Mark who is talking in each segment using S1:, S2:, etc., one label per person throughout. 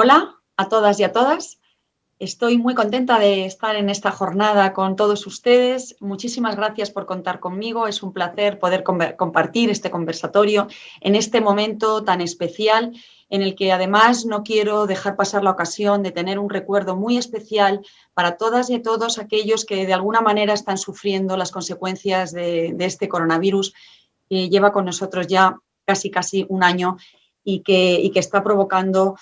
S1: Hola a todas y a todas. Estoy muy contenta de estar en esta jornada con todos ustedes. Muchísimas gracias por contar conmigo. Es un placer poder compartir este conversatorio en este momento tan especial en el que además no quiero dejar pasar la ocasión de tener un recuerdo muy especial para todas y todos aquellos que de alguna manera están sufriendo las consecuencias de este coronavirus que lleva con nosotros ya casi un año y que está provocando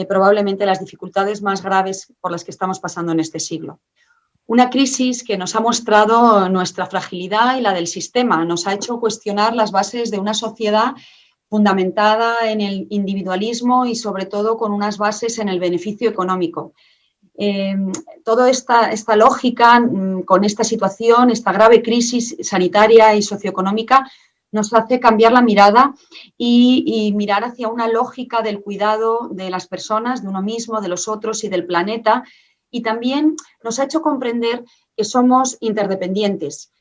S1: probablemente las dificultades más graves por las que estamos pasando en este siglo. Una crisis que nos ha mostrado nuestra fragilidad y la del sistema, nos ha hecho cuestionar las bases de una sociedad fundamentada en el individualismo y sobre todo con unas bases en el beneficio económico. Toda esta lógica con esta situación, esta grave crisis sanitaria y socioeconómica nos hace cambiar la mirada y mirar hacia una lógica del cuidado de las personas, de uno mismo, de los otros y del planeta. Y también nos ha hecho comprender que somos interdependientes.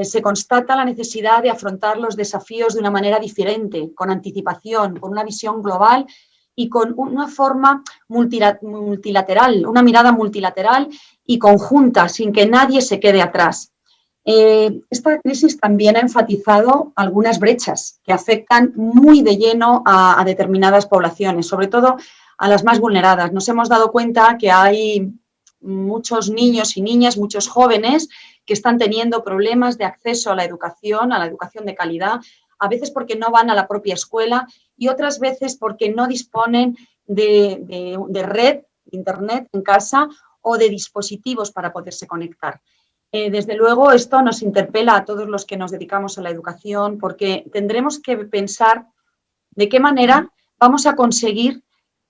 S1: Se constata la necesidad de afrontar los desafíos de una manera diferente, con anticipación, con una visión global y con una forma multilateral, una mirada multilateral y conjunta, sin que nadie se quede atrás. Esta crisis también ha enfatizado algunas brechas que afectan muy de lleno a determinadas poblaciones, sobre todo a las más vulneradas. Nos hemos dado cuenta que hay muchos niños y niñas, muchos jóvenes que están teniendo problemas de acceso a la educación de calidad, a veces porque no van a la propia escuela y otras veces porque no disponen de red, de internet en casa o de dispositivos para poderse conectar. Desde luego, esto nos interpela a todos los que nos dedicamos a la educación porque tendremos que pensar de qué manera vamos a conseguir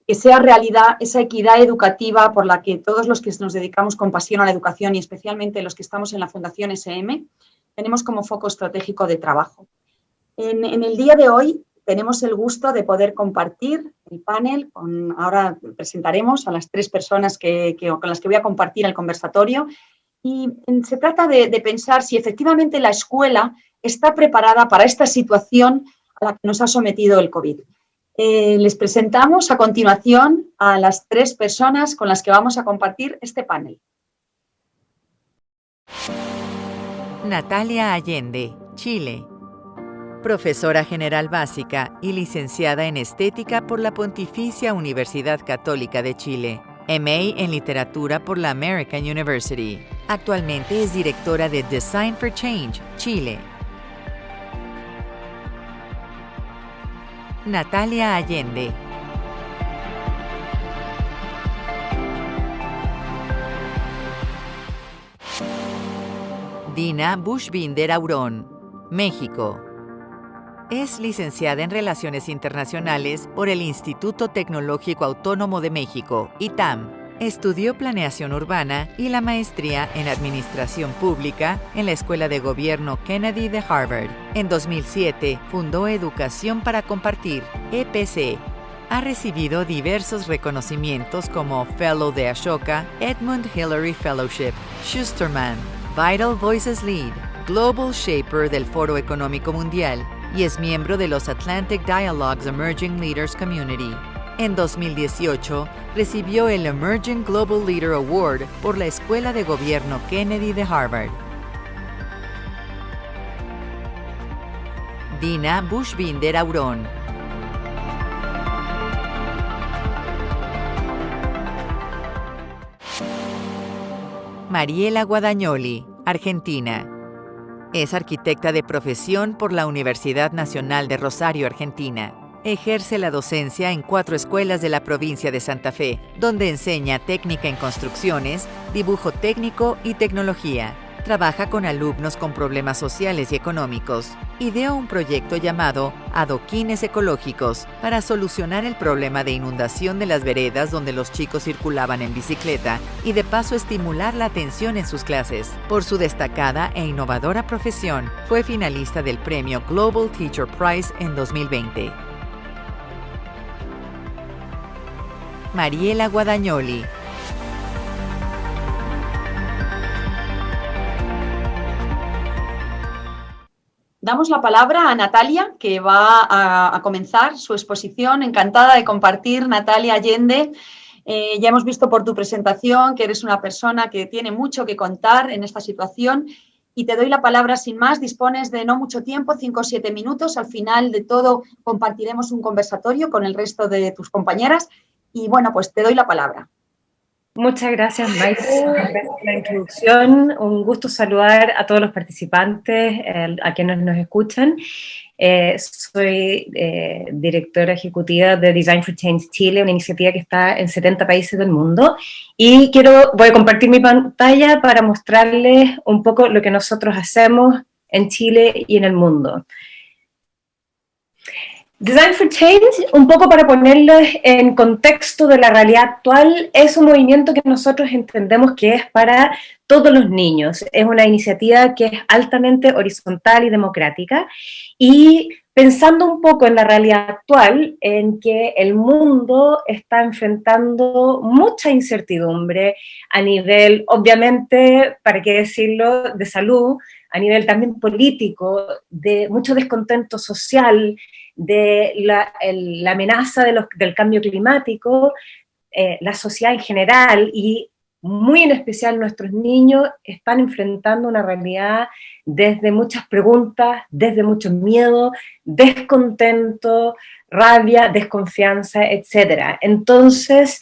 S1: que sea realidad esa equidad educativa por la que todos los que nos dedicamos con pasión a la educación y especialmente los que estamos en la Fundación SM tenemos como foco estratégico de trabajo. En el día de hoy tenemos el gusto de poder compartir el panel, ahora presentaremos a las 3 personas con las que voy a compartir el conversatorio. Y se trata de pensar si efectivamente la escuela está preparada para esta situación a la que nos ha sometido el COVID. Les presentamos a continuación a las 3 personas con las que vamos a compartir este panel.
S2: Natalia Allende, Chile. Profesora general básica y licenciada en Estética por la Pontificia Universidad Católica de Chile. MA en Literatura por la American University. Actualmente es directora de Design for Change, Chile. Natalia Allende. Dina Bushbinder Aurón, México. Es licenciada en Relaciones Internacionales por el Instituto Tecnológico Autónomo de México, ITAM. Estudió Planeación Urbana y la maestría en Administración Pública en la Escuela de Gobierno Kennedy de Harvard. En 2007 fundó Educación para Compartir, EPC. Ha recibido diversos reconocimientos como Fellow de Ashoka, Edmund Hillary Fellowship, Schusterman, Vital Voices Lead, Global Shaper del Foro Económico Mundial y es miembro de los Atlantic Dialogues Emerging Leaders Community. En 2018, recibió el Emerging Global Leader Award por la Escuela de Gobierno Kennedy de Harvard. Dina Bushbinder Aurón. Mariela Guadagnoli, Argentina. Es arquitecta de profesión por la Universidad Nacional de Rosario, Argentina. Ejerce la docencia en 4 escuelas de la provincia de Santa Fe, donde enseña técnica en construcciones, dibujo técnico y tecnología. Trabaja con alumnos con problemas sociales y económicos. Ideó un proyecto llamado Adoquines Ecológicos para solucionar el problema de inundación de las veredas donde los chicos circulaban en bicicleta y de paso estimular la atención en sus clases. Por su destacada e innovadora profesión, fue finalista del premio Global Teacher Prize en 2020. Mariela Guadagnoli.
S1: Damos la palabra a Natalia, que va a comenzar su exposición. Encantada de compartir, Natalia Allende. Ya hemos visto por tu presentación que eres una persona que tiene mucho que contar en esta situación y te doy la palabra sin más. Dispones de no mucho tiempo, 5 o 7 minutos. Al final de todo compartiremos un conversatorio con el resto de tus compañeras y bueno, pues te doy la palabra.
S3: Muchas gracias, Maite. Gracias por la introducción. Un gusto saludar a todos los participantes, a quienes nos escuchan. Soy directora ejecutiva de Design for Change Chile, una iniciativa que está en 70 países del mundo. Y voy a compartir mi pantalla para mostrarles un poco lo que nosotros hacemos en Chile y en el mundo. Design for Change, un poco para ponerles en contexto de la realidad actual, es un movimiento que nosotros entendemos que es para todos los niños. Es una iniciativa que es altamente horizontal y democrática. Y pensando un poco en la realidad actual, en que el mundo está enfrentando mucha incertidumbre a nivel, obviamente, para qué decirlo, de salud, a nivel también político, de mucho descontento social, de la amenaza del cambio climático, la sociedad en general y muy en especial nuestros niños están enfrentando una realidad desde muchas preguntas, desde mucho miedo, descontento, rabia, desconfianza, etc. Entonces,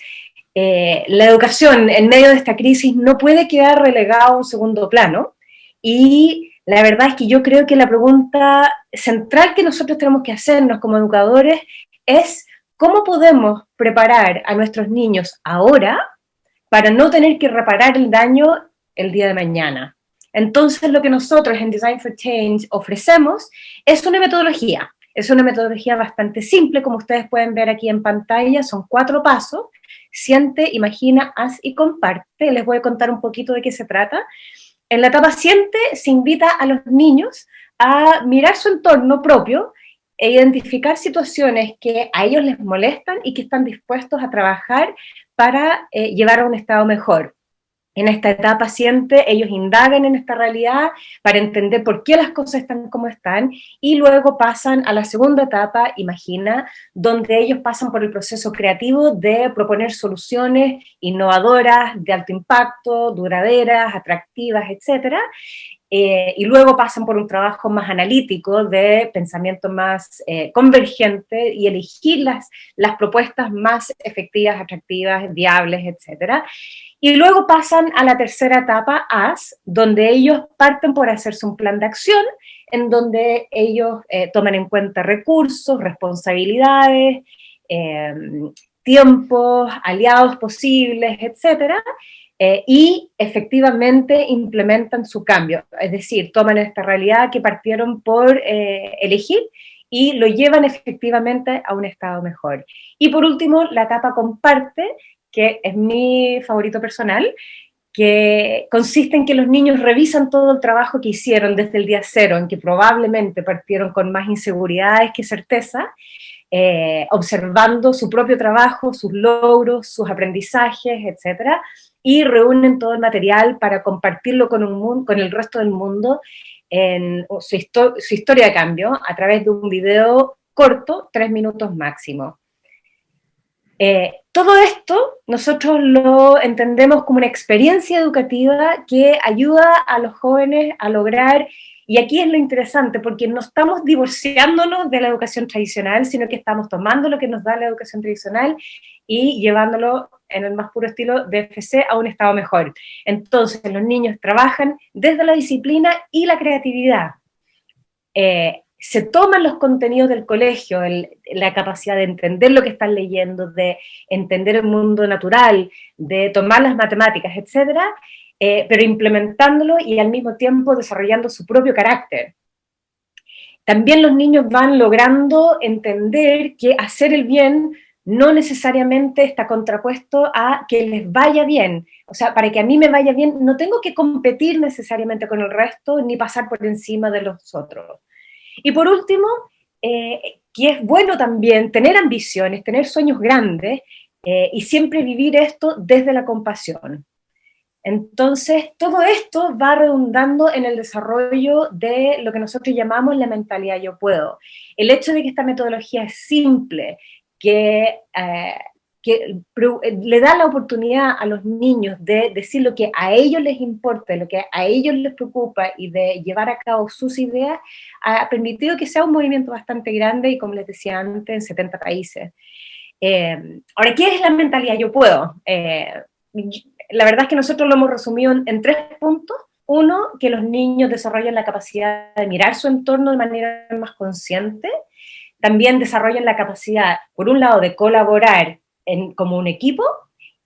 S3: la educación en medio de esta crisis no puede quedar relegada a un segundo plano y la verdad es que yo creo que la pregunta central que nosotros tenemos que hacernos como educadores es cómo podemos preparar a nuestros niños ahora para no tener que reparar el daño el día de mañana. Entonces lo que nosotros en Design for Change ofrecemos es una metodología. Es una metodología bastante simple, como ustedes pueden ver aquí en pantalla, son 4 pasos: siente, imagina, haz y comparte. Les voy a contar un poquito de qué se trata. En la etapa siente se invita a los niños a mirar su entorno propio e identificar situaciones que a ellos les molestan y que están dispuestos a trabajar para llevar a un estado mejor. En esta etapa siente, ellos indagan en esta realidad para entender por qué las cosas están como están y luego pasan a la segunda etapa, imagina, donde ellos pasan por el proceso creativo de proponer soluciones innovadoras, de alto impacto, duraderas, atractivas, etcétera. Y luego pasan por un trabajo más analítico de pensamiento más convergente y elegir las propuestas más efectivas, atractivas, viables, etcétera. Y luego pasan a la tercera etapa, AS, donde ellos parten por hacerse un plan de acción, en donde ellos toman en cuenta recursos, responsabilidades, tiempos, aliados posibles, etcétera, y efectivamente implementan su cambio, es decir, toman esta realidad que partieron por elegir y lo llevan efectivamente a un estado mejor. Y por último, la etapa comparte, que es mi favorito personal, que consiste en que los niños revisan todo el trabajo que hicieron desde el día cero, en que probablemente partieron con más inseguridades que certeza, observando su propio trabajo, sus logros, sus aprendizajes, etcétera, y reúnen todo el material para compartirlo con el resto del mundo en su historia de cambio a través de un video corto, 3 minutos máximo. Todo esto nosotros lo entendemos como una experiencia educativa que ayuda a los jóvenes a lograr, y aquí es lo interesante, porque no estamos divorciándonos de la educación tradicional, sino que estamos tomando lo que nos da la educación tradicional y llevándolo en el más puro estilo de FC a un estado mejor. Entonces los niños trabajan desde la disciplina y la creatividad. Se toman los contenidos del colegio, la capacidad de entender lo que están leyendo, de entender el mundo natural, de tomar las matemáticas, etcétera, pero implementándolo y al mismo tiempo desarrollando su propio carácter. También los niños van logrando entender que hacer el bien no necesariamente está contrapuesto a que les vaya bien. O sea, para que a mí me vaya bien, no tengo que competir necesariamente con el resto ni pasar por encima de los otros. Y por último, que es bueno también tener ambiciones, tener sueños grandes y siempre vivir esto desde la compasión. Entonces, todo esto va redundando en el desarrollo de lo que nosotros llamamos la mentalidad yo puedo. El hecho de que esta metodología es simple, que que le da la oportunidad a los niños de decir lo que a ellos les importa, lo que a ellos les preocupa y de llevar a cabo sus ideas, ha permitido que sea un movimiento bastante grande y, como les decía antes, en 70 países. Ahora, ¿qué es la mentalidad Yo Puedo? La verdad es que nosotros lo hemos resumido en 3 puntos. Uno, que los niños desarrollen la capacidad de mirar su entorno de manera más consciente. También desarrollan la capacidad, por un lado, de colaborar como un equipo,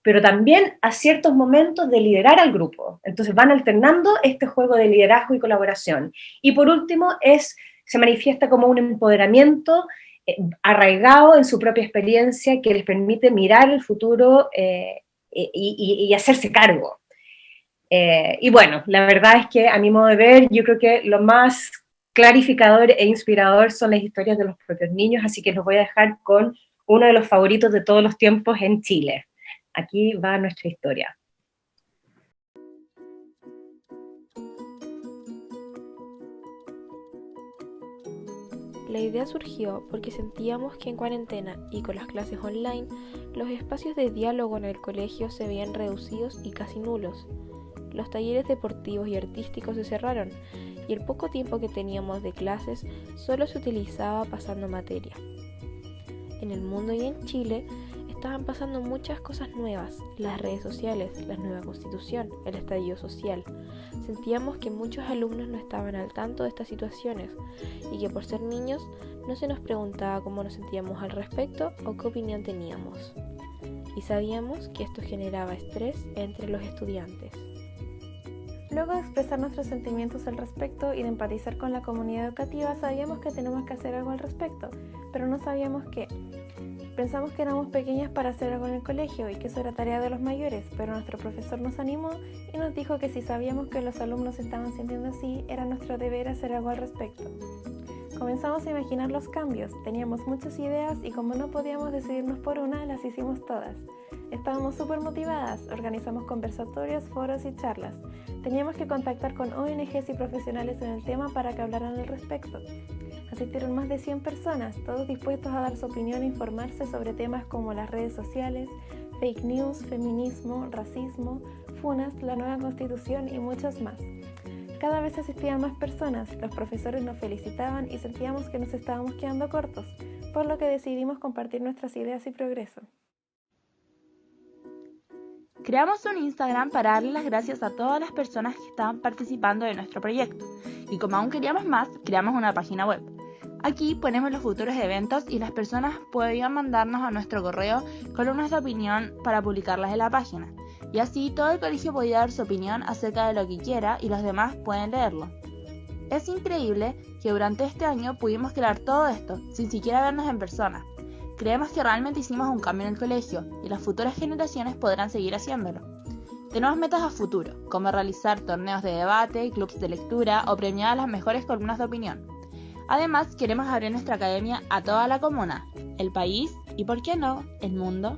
S3: pero también a ciertos momentos de liderar al grupo. Entonces van alternando este juego de liderazgo y colaboración. Y por último, se manifiesta como un empoderamiento arraigado en su propia experiencia que les permite mirar el futuro y hacerse cargo. Y bueno, la verdad es que a mi modo de ver, yo creo que lo más clarificador e inspirador son las historias de los propios niños, así que los voy a dejar con uno de los favoritos de todos los tiempos en Chile. Aquí va nuestra historia.
S4: La idea surgió porque sentíamos que en cuarentena y con las clases online, los espacios de diálogo en el colegio se veían reducidos y casi nulos. Los talleres deportivos y artísticos se cerraron y el poco tiempo que teníamos de clases solo se utilizaba pasando materia. En el mundo y en Chile estaban pasando muchas cosas nuevas, las redes sociales, la nueva constitución, el estallido social. Sentíamos que muchos alumnos no estaban al tanto de estas situaciones y que por ser niños no se nos preguntaba cómo nos sentíamos al respecto o qué opinión teníamos. Y sabíamos que esto generaba estrés entre los estudiantes. Luego de expresar nuestros sentimientos al respecto y de empatizar con la comunidad educativa, sabíamos que tenemos que hacer algo al respecto, pero no sabíamos qué. Pensamos que éramos pequeñas para hacer algo en el colegio y que eso era tarea de los mayores, pero nuestro profesor nos animó y nos dijo que si sabíamos que los alumnos estaban sintiendo así, era nuestro deber hacer algo al respecto. Comenzamos a imaginar los cambios, teníamos muchas ideas y como no podíamos decidirnos por una, las hicimos todas. Estábamos súper motivadas, organizamos conversatorios, foros y charlas. Teníamos que contactar con ONGs y profesionales en el tema para que hablaran al respecto. Asistieron más de 100 personas, todos dispuestos a dar su opinión e informarse sobre temas como las redes sociales, fake news, feminismo, racismo, funas, la nueva constitución y muchos más. Cada vez asistían más personas, los profesores nos felicitaban y sentíamos que nos estábamos quedando cortos, por lo que decidimos compartir nuestras ideas y progreso.
S5: Creamos un Instagram para darle las gracias a todas las personas que estaban participando de nuestro proyecto. Y como aún queríamos más, creamos una página web. Aquí ponemos los futuros eventos y las personas podían mandarnos a nuestro correo columnas de opinión para publicarlas en la página. Y así todo el colegio podía dar su opinión acerca de lo que quiera y los demás pueden leerlo. Es increíble que durante este año pudimos crear todo esto sin siquiera vernos en persona. Creemos que realmente hicimos un cambio en el colegio y las futuras generaciones podrán seguir haciéndolo. Tenemos metas a futuro, como realizar torneos de debate, clubs de lectura o premiar a las mejores columnas de opinión. Además, queremos abrir nuestra academia a toda la comuna, el país y, ¿por qué no?, el mundo.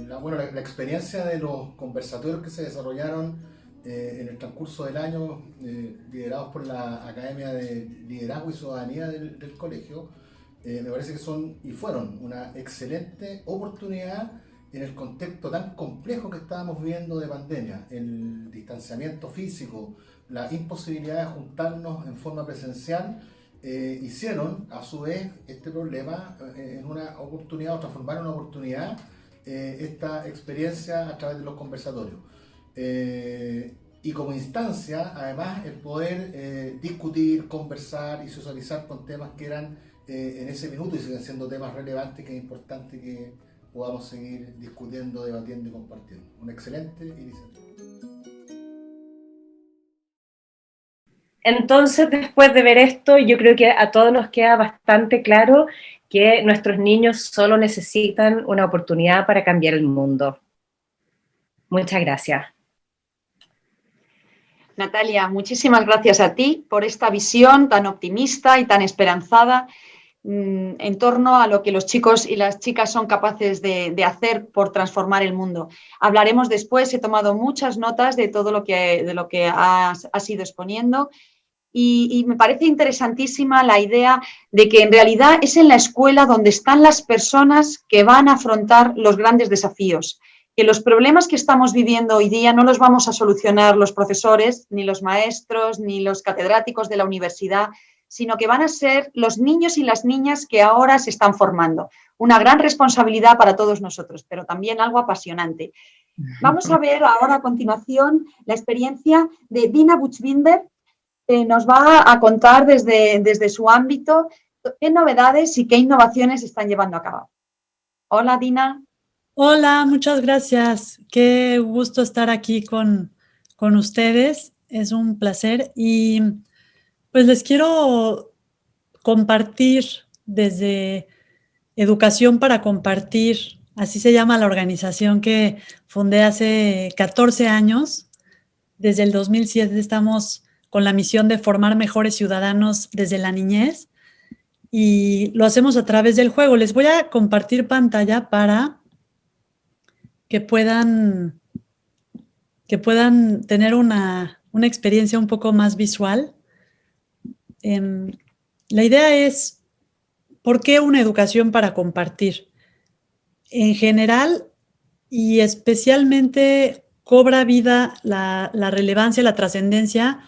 S6: La experiencia de los conversatorios que se desarrollaron en el transcurso del año, liderados por la Academia de Liderazgo y Ciudadanía del colegio, me parece que son y fueron una excelente oportunidad en el contexto tan complejo que estábamos viviendo de pandemia, el distanciamiento físico, la imposibilidad de juntarnos en forma presencial, hicieron a su vez este problema en una oportunidad, o transformaron en una oportunidad esta experiencia a través de los conversatorios. Y como instancia, además, el poder discutir, conversar y socializar con temas que eran en ese minuto y siguen siendo temas relevantes que es importante que podamos seguir discutiendo, debatiendo y compartiendo. Una excelente iniciativa.
S3: Entonces, después de ver esto, yo creo que a todos nos queda bastante claro que nuestros niños solo necesitan una oportunidad para cambiar el mundo. Muchas gracias.
S1: Natalia, muchísimas gracias a ti por esta visión tan optimista y tan esperanzada en torno a lo que los chicos y las chicas son capaces de hacer por transformar el mundo. Hablaremos después, he tomado muchas notas de todo lo que has ido exponiendo. y me parece interesantísima la idea de que en realidad es en la escuela donde están las personas que van a afrontar los grandes desafíos, que los problemas que estamos viviendo hoy día no los vamos a solucionar los profesores, ni los maestros, ni los catedráticos de la universidad, sino que van a ser los niños y las niñas que ahora se están formando. Una gran responsabilidad para todos nosotros, pero también algo apasionante. Vamos a ver ahora a continuación la experiencia de Dina Buchbinder, que nos va a contar desde su ámbito qué novedades y qué innovaciones están llevando a cabo. Hola, Dina.
S7: Hola, muchas gracias. Qué gusto estar aquí con ustedes. Es un placer y pues les quiero compartir desde Educación para Compartir, así se llama la organización que fundé hace 14 años. Desde el 2007 estamos con la misión de formar mejores ciudadanos desde la niñez y lo hacemos a través del juego. Les voy a compartir pantalla para que puedan tener una experiencia un poco más visual. La idea es, ¿por qué una educación para compartir? En general y especialmente cobra vida la relevancia, la trascendencia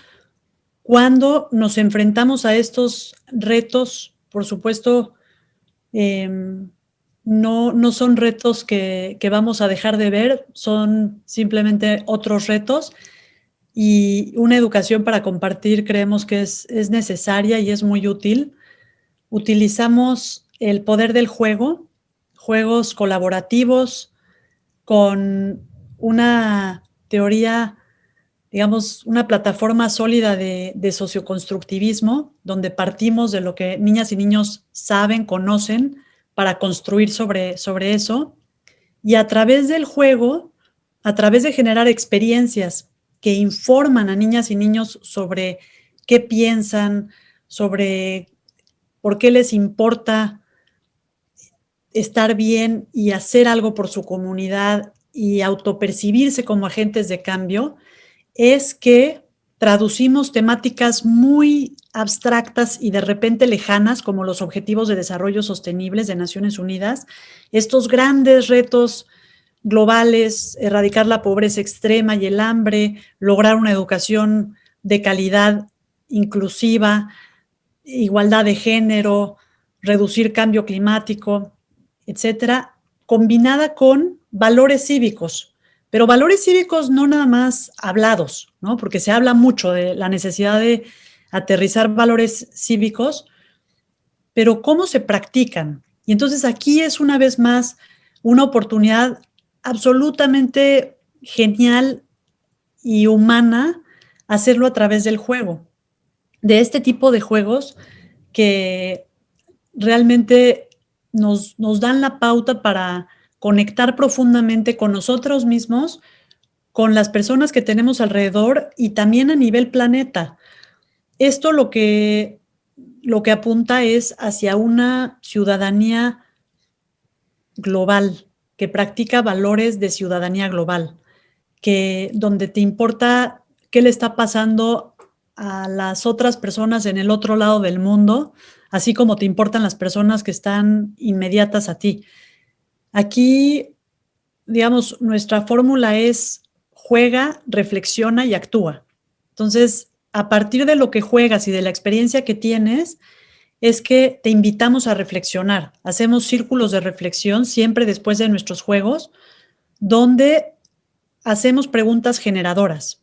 S7: cuando nos enfrentamos a estos retos. Por supuesto, no son retos que vamos a dejar de ver, son simplemente otros retos y una educación para compartir creemos que es necesaria y es muy útil. Utilizamos el poder del juego, juegos colaborativos con una teoría, digamos, una plataforma sólida de socioconstructivismo, donde partimos de lo que niñas y niños saben, conocen, para construir sobre eso. Y a través del juego, a través de generar experiencias que informan a niñas y niños sobre qué piensan, sobre por qué les importa estar bien y hacer algo por su comunidad y autopercibirse como agentes de cambio, es que traducimos temáticas muy abstractas y de repente lejanas, como los Objetivos de Desarrollo Sostenibles de Naciones Unidas, estos grandes retos globales, erradicar la pobreza extrema y el hambre, lograr una educación de calidad inclusiva, igualdad de género, reducir cambio climático, etcétera, combinada con valores cívicos. Pero valores cívicos no nada más hablados, ¿no? Porque se habla mucho de la necesidad de aterrizar valores cívicos, pero ¿cómo se practican? Y entonces aquí es una vez más una oportunidad absolutamente genial y humana hacerlo a través del juego, de este tipo de juegos que realmente nos dan la pauta para conectar profundamente con nosotros mismos, con las personas que tenemos alrededor y también a nivel planeta. Esto lo que apunta es hacia una ciudadanía global, que practica valores de ciudadanía global, donde te importa qué le está pasando a las otras personas en el otro lado del mundo, así como te importan las personas que están inmediatas a ti. Aquí, digamos, nuestra fórmula es juega, reflexiona y actúa. Entonces, a partir de lo que juegas y de la experiencia que tienes, es que te invitamos a reflexionar. Hacemos círculos de reflexión siempre después de nuestros juegos, donde hacemos preguntas generadoras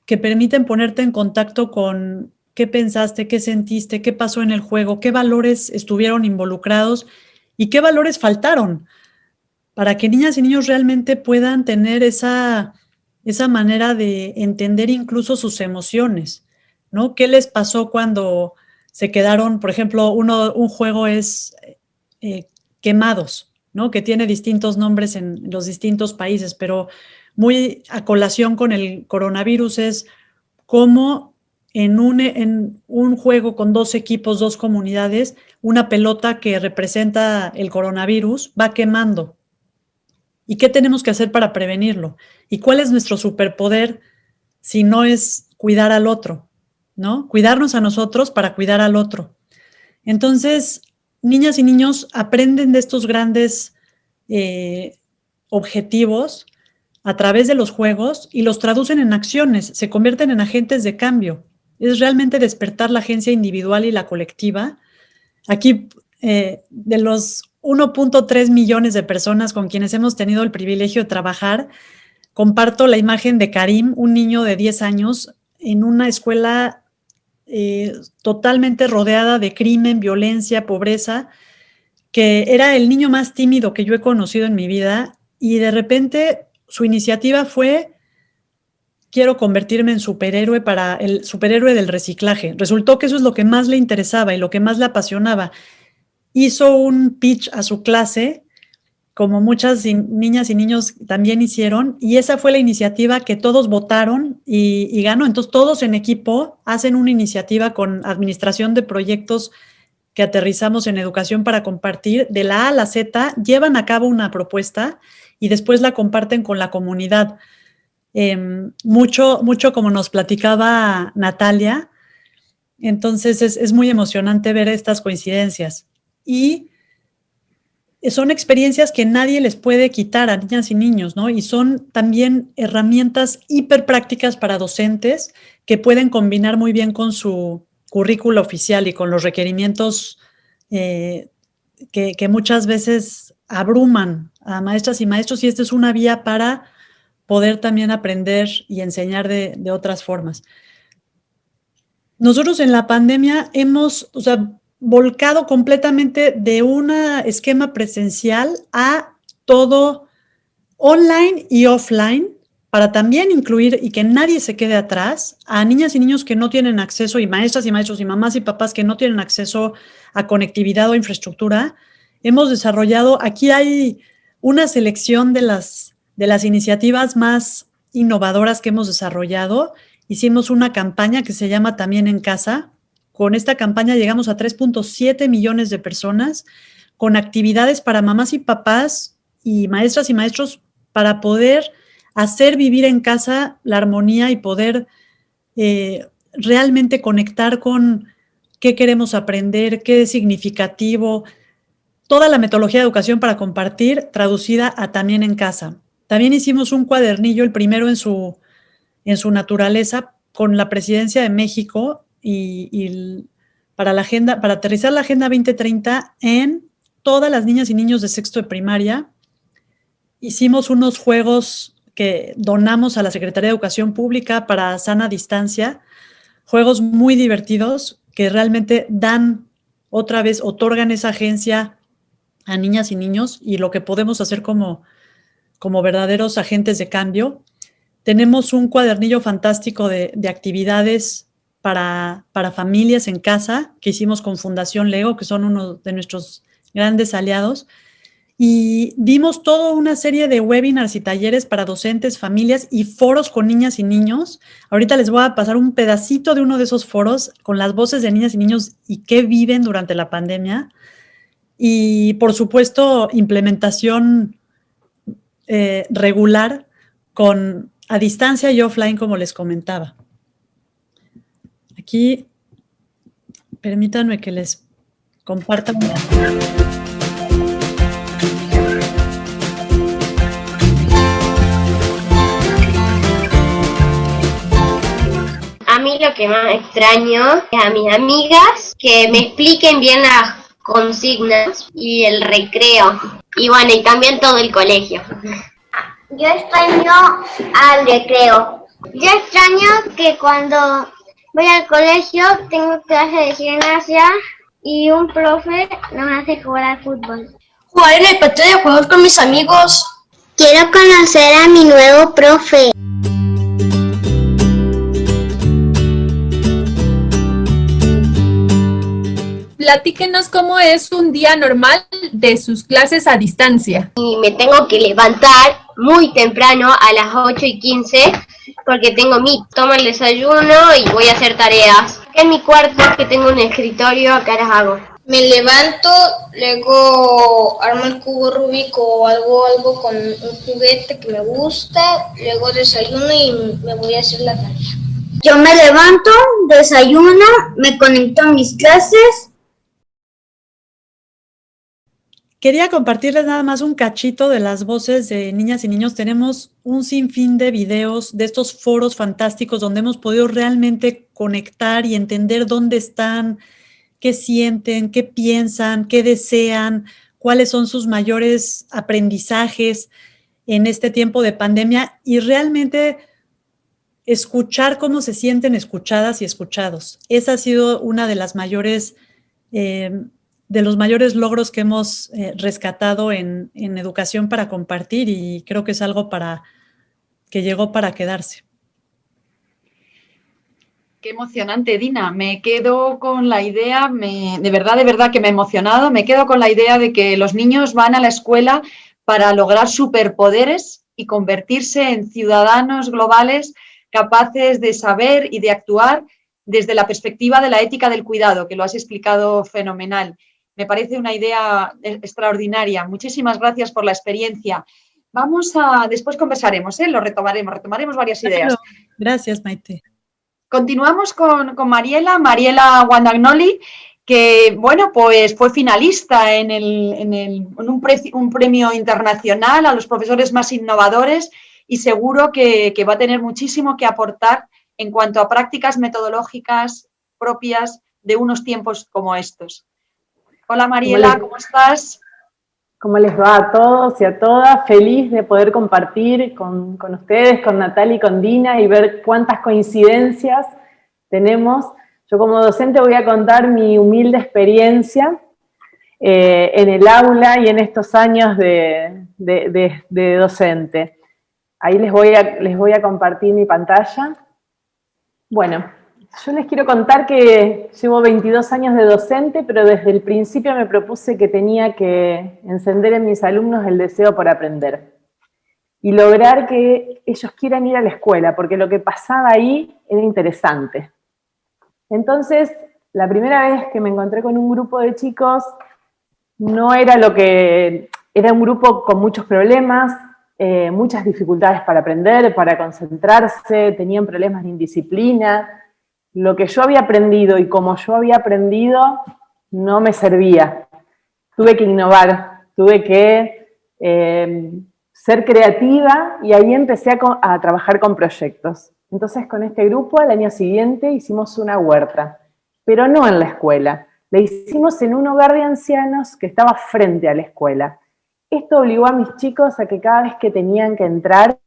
S7: que permiten ponerte en contacto con qué pensaste, qué sentiste, qué pasó en el juego, qué valores estuvieron involucrados y qué valores faltaron, para que niñas y niños realmente puedan tener esa manera de entender incluso sus emociones, ¿no? ¿Qué les pasó cuando se quedaron? Por ejemplo, un juego es Quemados, ¿no? Que tiene distintos nombres en los distintos países, pero muy a colación con el coronavirus es cómo en un juego con 2 equipos, 2 comunidades, una pelota que representa el coronavirus va quemando. ¿Y qué tenemos que hacer para prevenirlo? ¿Y cuál es nuestro superpoder si no es cuidar al otro, ¿no? Cuidarnos a nosotros para cuidar al otro. Entonces, niñas y niños aprenden de estos grandes objetivos a través de los juegos y los traducen en acciones, se convierten en agentes de cambio. Es realmente despertar la agencia individual y la colectiva. Aquí, de los 1.3 millones de personas con quienes hemos tenido el privilegio de trabajar, comparto la imagen de Karim, un niño de 10 años en una escuela totalmente rodeada de crimen, violencia, pobreza, que era el niño más tímido que yo he conocido en mi vida, y de repente su iniciativa fue: quiero convertirme en superhéroe para el superhéroe del reciclaje. Resultó que eso es lo que más le interesaba y lo que más le apasionaba. Hizo un pitch a su clase, como muchas niñas y niños también hicieron, y esa fue la iniciativa que todos votaron y ganó. Entonces todos en equipo hacen una iniciativa con administración de proyectos que aterrizamos en Educación para Compartir, de la A a la Z, llevan a cabo una propuesta y después la comparten con la comunidad. Mucho como nos platicaba Natalia. Entonces es muy emocionante ver estas coincidencias. Y son experiencias que nadie les puede quitar a niñas y niños, ¿no? Y son también herramientas hiperprácticas para docentes que pueden combinar muy bien con su currículo oficial y con los requerimientos que muchas veces abruman a maestras y maestros, y esta es una vía para poder también aprender y enseñar de otras formas. Nosotros en la pandemia hemos, volcado completamente de un esquema presencial a todo online y offline, para también incluir y que nadie se quede atrás a niñas y niños que no tienen acceso, y maestras y maestros y mamás y papás que no tienen acceso a conectividad o infraestructura. Hemos desarrollado, aquí hay una selección de las iniciativas más innovadoras que hemos desarrollado. Hicimos una campaña que se llama También en Casa. Con esta campaña llegamos a 3.7 millones de personas, con actividades para mamás y papás y maestras y maestros para poder hacer vivir en casa la armonía y poder realmente conectar con qué queremos aprender, qué es significativo. Toda la metodología de Educación para Compartir traducida a También en Casa. También hicimos un cuadernillo, el primero en su naturaleza, con la Presidencia de México y para aterrizar la Agenda 2030 en todas las niñas y niños de sexto de primaria. Hicimos unos juegos que donamos a la Secretaría de Educación Pública para sana distancia, juegos muy divertidos que realmente otorgan esa agencia a niñas y niños y lo que podemos hacer como verdaderos agentes de cambio. Tenemos un cuadernillo fantástico de actividades para familias en casa que hicimos con Fundación Lego, que son uno de nuestros grandes aliados, y dimos toda una serie de webinars y talleres para docentes, familias y foros con niñas y niños. Ahorita les voy a pasar un pedacito de uno de esos foros con las voces de niñas y niños y qué viven durante la pandemia. Y, por supuesto, implementación regular a distancia y offline, como les comentaba. Aquí, permítanme que les comparta una.
S8: A mí lo que más extraño es a mis amigas que me expliquen bien las consignas y el recreo. Y bueno, y también todo el colegio.
S9: Yo extraño al recreo. Yo extraño que cuando voy al colegio tengo clase de gimnasia y un profe no me hace jugar al fútbol.
S10: Jugar en el patio de juegos con mis amigos.
S9: Quiero conocer a mi nuevo profe.
S11: Platíquenos cómo es un día normal de sus clases a distancia.
S8: Y me tengo que levantar muy temprano a las 8:15 porque tomo el desayuno y voy a hacer tareas. En mi cuarto, que tengo un escritorio, acá las hago.
S10: Me levanto, luego armo el cubo Rubik o algo con un juguete que me gusta, luego desayuno y me voy a hacer la tarea.
S9: Yo me levanto, desayuno, me conecto a mis clases.
S7: Quería compartirles nada más un cachito de las voces de niñas y niños. Tenemos un sinfín de videos de estos foros fantásticos donde hemos podido realmente conectar y entender dónde están, qué sienten, qué piensan, qué desean, cuáles son sus mayores aprendizajes en este tiempo de pandemia y realmente escuchar cómo se sienten escuchadas y escuchados. Esa ha sido una de las mayores de los mayores logros que hemos rescatado en educación para compartir y creo que es algo que llegó para quedarse.
S1: Qué emocionante, Dina. Me quedo con la idea, de verdad que me ha emocionado, me quedo con la idea de que los niños van a la escuela para lograr superpoderes y convertirse en ciudadanos globales capaces de saber y de actuar desde la perspectiva de la ética del cuidado, que lo has explicado fenomenal. Me parece una idea extraordinaria. Muchísimas gracias por la experiencia. Después conversaremos, lo retomaremos varias ideas.
S7: Gracias, Maite.
S1: Continuamos con Mariela Guadagnoli, que, bueno, pues fue finalista en un premio internacional a los profesores más innovadores y seguro que va a tener muchísimo que aportar en cuanto a prácticas metodológicas propias de unos tiempos como estos. Hola Mariela, ¿cómo estás?
S12: ¿Cómo les va a todos y a todas? Feliz de poder compartir con ustedes, con Natalia y con Dina y ver cuántas coincidencias tenemos. Yo como docente voy a contar mi humilde experiencia en el aula y en estos años de docente. Ahí les voy a compartir mi pantalla. Bueno, yo les quiero contar que llevo 22 años de docente, pero desde el principio me propuse que tenía que encender en mis alumnos el deseo por aprender y lograr que ellos quieran ir a la escuela, porque lo que pasaba ahí era interesante. Entonces, la primera vez que me encontré con un grupo de chicos, no era era un grupo con muchos problemas, muchas dificultades para aprender, para concentrarse, tenían problemas de indisciplina. Lo que yo había aprendido y como yo había aprendido no me servía. Tuve que innovar, tuve que ser creativa y ahí empecé a trabajar con proyectos. Entonces con este grupo al año siguiente hicimos una huerta, pero no en la escuela. La hicimos en un hogar de ancianos que estaba frente a la escuela. Esto obligó a mis chicos a que cada vez que tenían que entrar,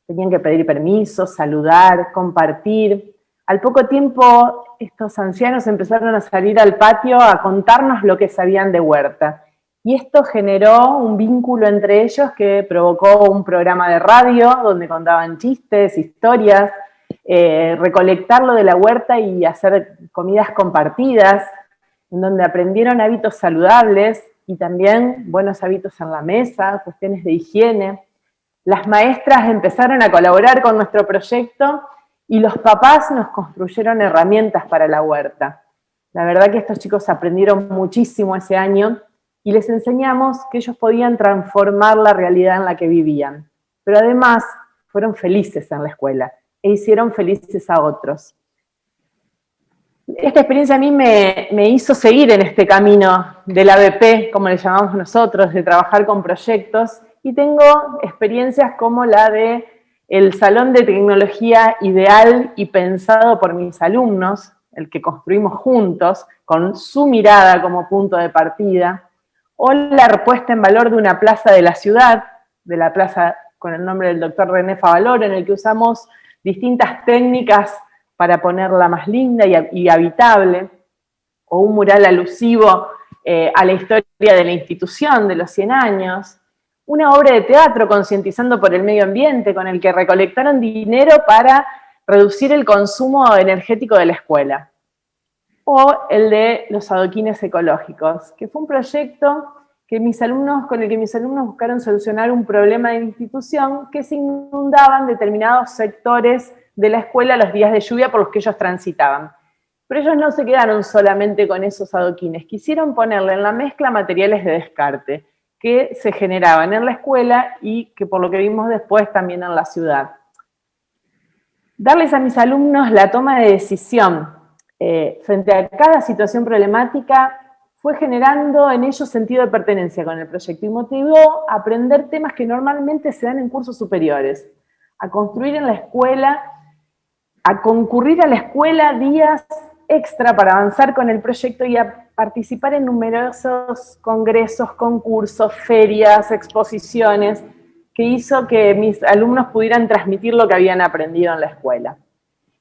S12: tenían que pedir permiso, saludar, compartir. Al poco tiempo, estos ancianos empezaron a salir al patio a contarnos lo que sabían de huerta. Y esto generó un vínculo entre ellos que provocó un programa de radio donde contaban chistes, historias, recolectar lo de la huerta y hacer comidas compartidas, en donde aprendieron hábitos saludables y también buenos hábitos en la mesa, cuestiones de higiene. Las maestras empezaron a colaborar con nuestro proyecto y los papás nos construyeron herramientas para la huerta. La verdad que estos chicos aprendieron muchísimo ese año y les enseñamos que ellos podían transformar la realidad en la que vivían. Pero además fueron felices en la escuela e hicieron felices a otros. Esta experiencia a mí me hizo seguir en este camino del ABP, como le llamamos nosotros, de trabajar con proyectos, y tengo experiencias como la de el salón de tecnología ideal y pensado por mis alumnos, el que construimos juntos, con su mirada como punto de partida, o la puesta en valor de una plaza de la ciudad, de la plaza con el nombre del doctor René Favaloro, en el que usamos distintas técnicas para ponerla más linda y habitable, o un mural alusivo a la historia de la institución de los 100 años, una obra de teatro concientizando por el medio ambiente, con el que recolectaron dinero para reducir el consumo energético de la escuela, o el de los adoquines ecológicos, que fue un proyecto con el que mis alumnos buscaron solucionar un problema de institución que se inundaban determinados sectores de la escuela los días de lluvia por los que ellos transitaban. Pero ellos no se quedaron solamente con esos adoquines, quisieron ponerle en la mezcla materiales de descarte que se generaban en la escuela y que por lo que vimos después también en la ciudad. Darles a mis alumnos la toma de decisión frente a cada situación problemática fue generando en ellos sentido de pertenencia con el proyecto y motivó a aprender temas que normalmente se dan en cursos superiores, a construir en la escuela, a concurrir a la escuela días extra para avanzar con el proyecto y a participar en numerosos congresos, concursos, ferias, exposiciones, que hizo que mis alumnos pudieran transmitir lo que habían aprendido en la escuela.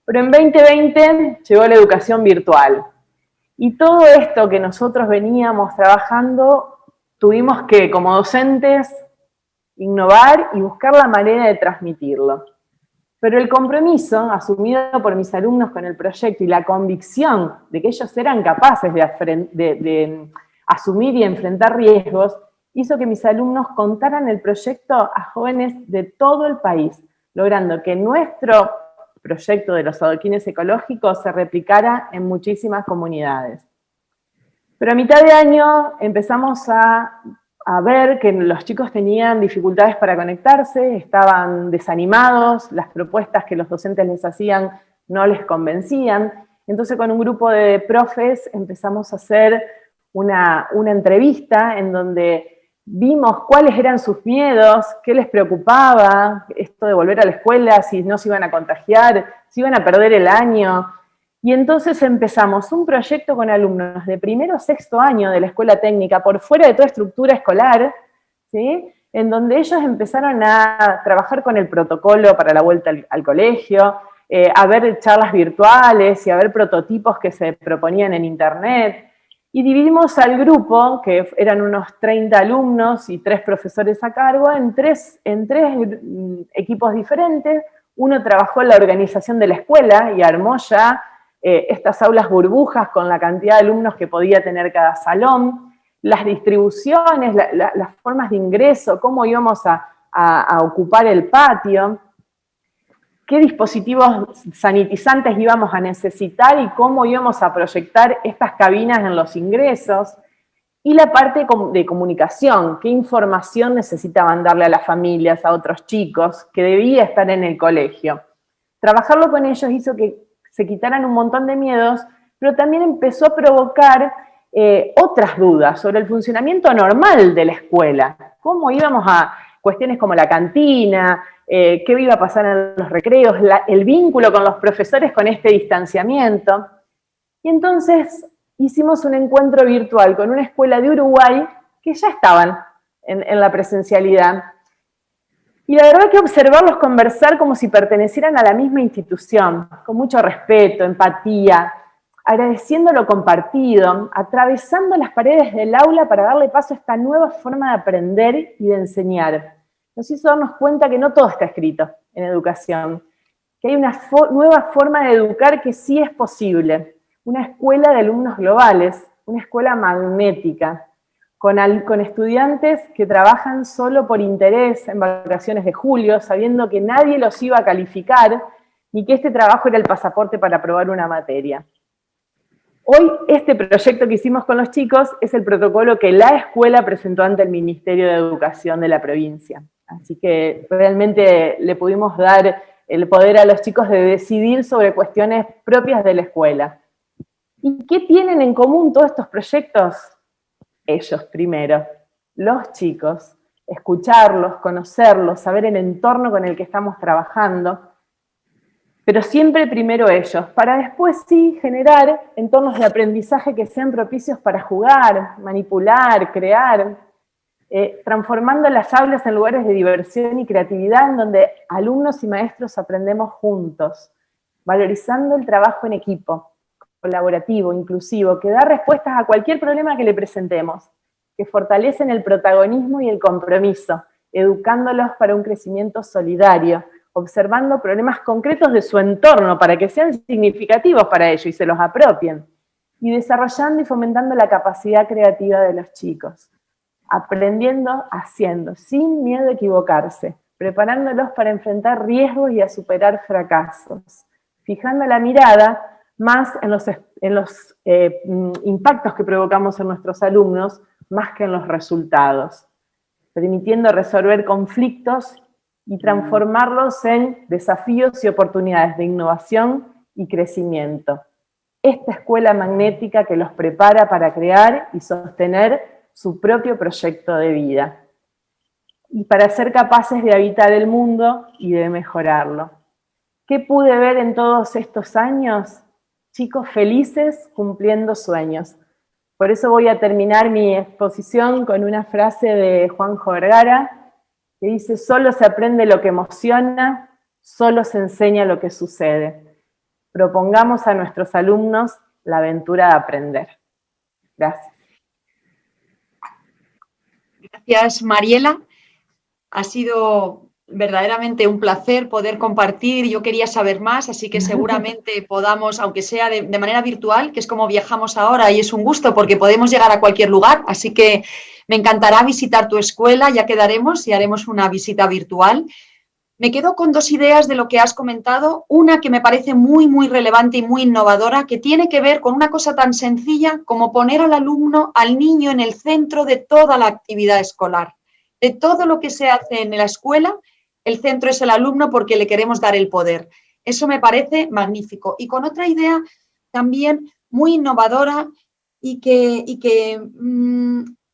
S12: Pero en 2020 llegó la educación virtual. Y todo esto que nosotros veníamos trabajando, tuvimos que, como docentes, innovar y buscar la manera de transmitirlo. Pero el compromiso asumido por mis alumnos con el proyecto y la convicción de que ellos eran capaces de asumir y enfrentar riesgos, hizo que mis alumnos contaran el proyecto a jóvenes de todo el país, logrando que nuestro proyecto de los adoquines ecológicos se replicara en muchísimas comunidades. Pero a mitad de año empezamos a ver que los chicos tenían dificultades para conectarse, estaban desanimados, las propuestas que los docentes les hacían no les convencían. Entonces con un grupo de profes empezamos a hacer una entrevista en donde vimos cuáles eran sus miedos, qué les preocupaba, esto de volver a la escuela, si no se iban a contagiar, si iban a perder el año. Y entonces empezamos un proyecto con alumnos de primero a sexto año de la escuela técnica, por fuera de toda estructura escolar, ¿sí? En donde ellos empezaron a trabajar con el protocolo para la vuelta al colegio, a ver charlas virtuales y a ver prototipos que se proponían en internet. Y dividimos al grupo, que eran unos 30 alumnos y 3 profesores a cargo, en tres equipos diferentes. Uno trabajó en la organización de la escuela y armó ya estas aulas burbujas con la cantidad de alumnos que podía tener cada salón, las distribuciones, las formas de ingreso, cómo íbamos a ocupar el patio, qué dispositivos sanitizantes íbamos a necesitar y cómo íbamos a proyectar estas cabinas en los ingresos, y la parte de comunicación, qué información necesitaban darle a las familias, a otros chicos, que debía estar en el colegio. Trabajarlo con ellos hizo que se quitaran un montón de miedos, pero también empezó a provocar otras dudas sobre el funcionamiento normal de la escuela. ¿Cómo íbamos a cuestiones como la cantina, qué iba a pasar en los recreos, el vínculo con los profesores con este distanciamiento? Y entonces hicimos un encuentro virtual con una escuela de Uruguay que ya estaban en la presencialidad. Y la verdad que observarlos conversar como si pertenecieran a la misma institución, con mucho respeto, empatía, agradeciendo lo compartido, atravesando las paredes del aula para darle paso a esta nueva forma de aprender y de enseñar. Nos hizo darnos cuenta que no todo está escrito en educación, que hay una nueva forma de educar que sí es posible. Una escuela de alumnos globales, una escuela magnética, con estudiantes que trabajan solo por interés en vacaciones de julio, sabiendo que nadie los iba a calificar, ni que este trabajo era el pasaporte para aprobar una materia. Hoy este proyecto que hicimos con los chicos es el protocolo que la escuela presentó ante el Ministerio de Educación de la provincia. Así que realmente le pudimos dar el poder a los chicos de decidir sobre cuestiones propias de la escuela. ¿Y qué tienen en común todos estos proyectos? Ellos primero, los chicos, escucharlos, conocerlos, saber el entorno con el que estamos trabajando, pero siempre primero ellos, para después sí generar entornos de aprendizaje que sean propicios para jugar, manipular, crear, transformando las aulas en lugares de diversión y creatividad en donde alumnos y maestros aprendemos juntos, valorizando el trabajo en equipo, colaborativo, inclusivo, que da respuestas a cualquier problema que le presentemos, que fortalecen el protagonismo y el compromiso, educándolos para un crecimiento solidario, observando problemas concretos de su entorno para que sean significativos para ellos y se los apropien, y desarrollando y fomentando la capacidad creativa de los chicos, aprendiendo haciendo, sin miedo a equivocarse, preparándolos para enfrentar riesgos y a superar fracasos, fijando la mirada más en los impactos que provocamos en nuestros alumnos, más que en los resultados, permitiendo resolver conflictos y transformarlos en desafíos y oportunidades de innovación y crecimiento. Esta escuela magnética que los prepara para crear y sostener su propio proyecto de vida, y para ser capaces de habitar el mundo y de mejorarlo. ¿Qué pude ver en todos estos años? Chicos felices cumpliendo sueños. Por eso voy a terminar mi exposición con una frase de Juanjo Vergara, que dice: solo se aprende lo que emociona, solo se enseña lo que sucede. Propongamos a nuestros alumnos la aventura de aprender. Gracias.
S1: Gracias, Mariela. Ha sido verdaderamente un placer poder compartir. Yo quería saber más, así que seguramente podamos, aunque sea de manera virtual, que es como viajamos ahora, y es un gusto porque podemos llegar a cualquier lugar, así que me encantará visitar tu escuela, ya quedaremos y haremos una visita virtual. Me quedo con dos ideas de lo que has comentado. Una que me parece muy, muy relevante y muy innovadora, que tiene que ver con una cosa tan sencilla como poner al alumno, al niño, en el centro de toda la actividad escolar. De todo lo que se hace en la escuela, el centro es el alumno porque le queremos dar el poder. Eso me parece magnífico. Y con otra idea también muy innovadora y que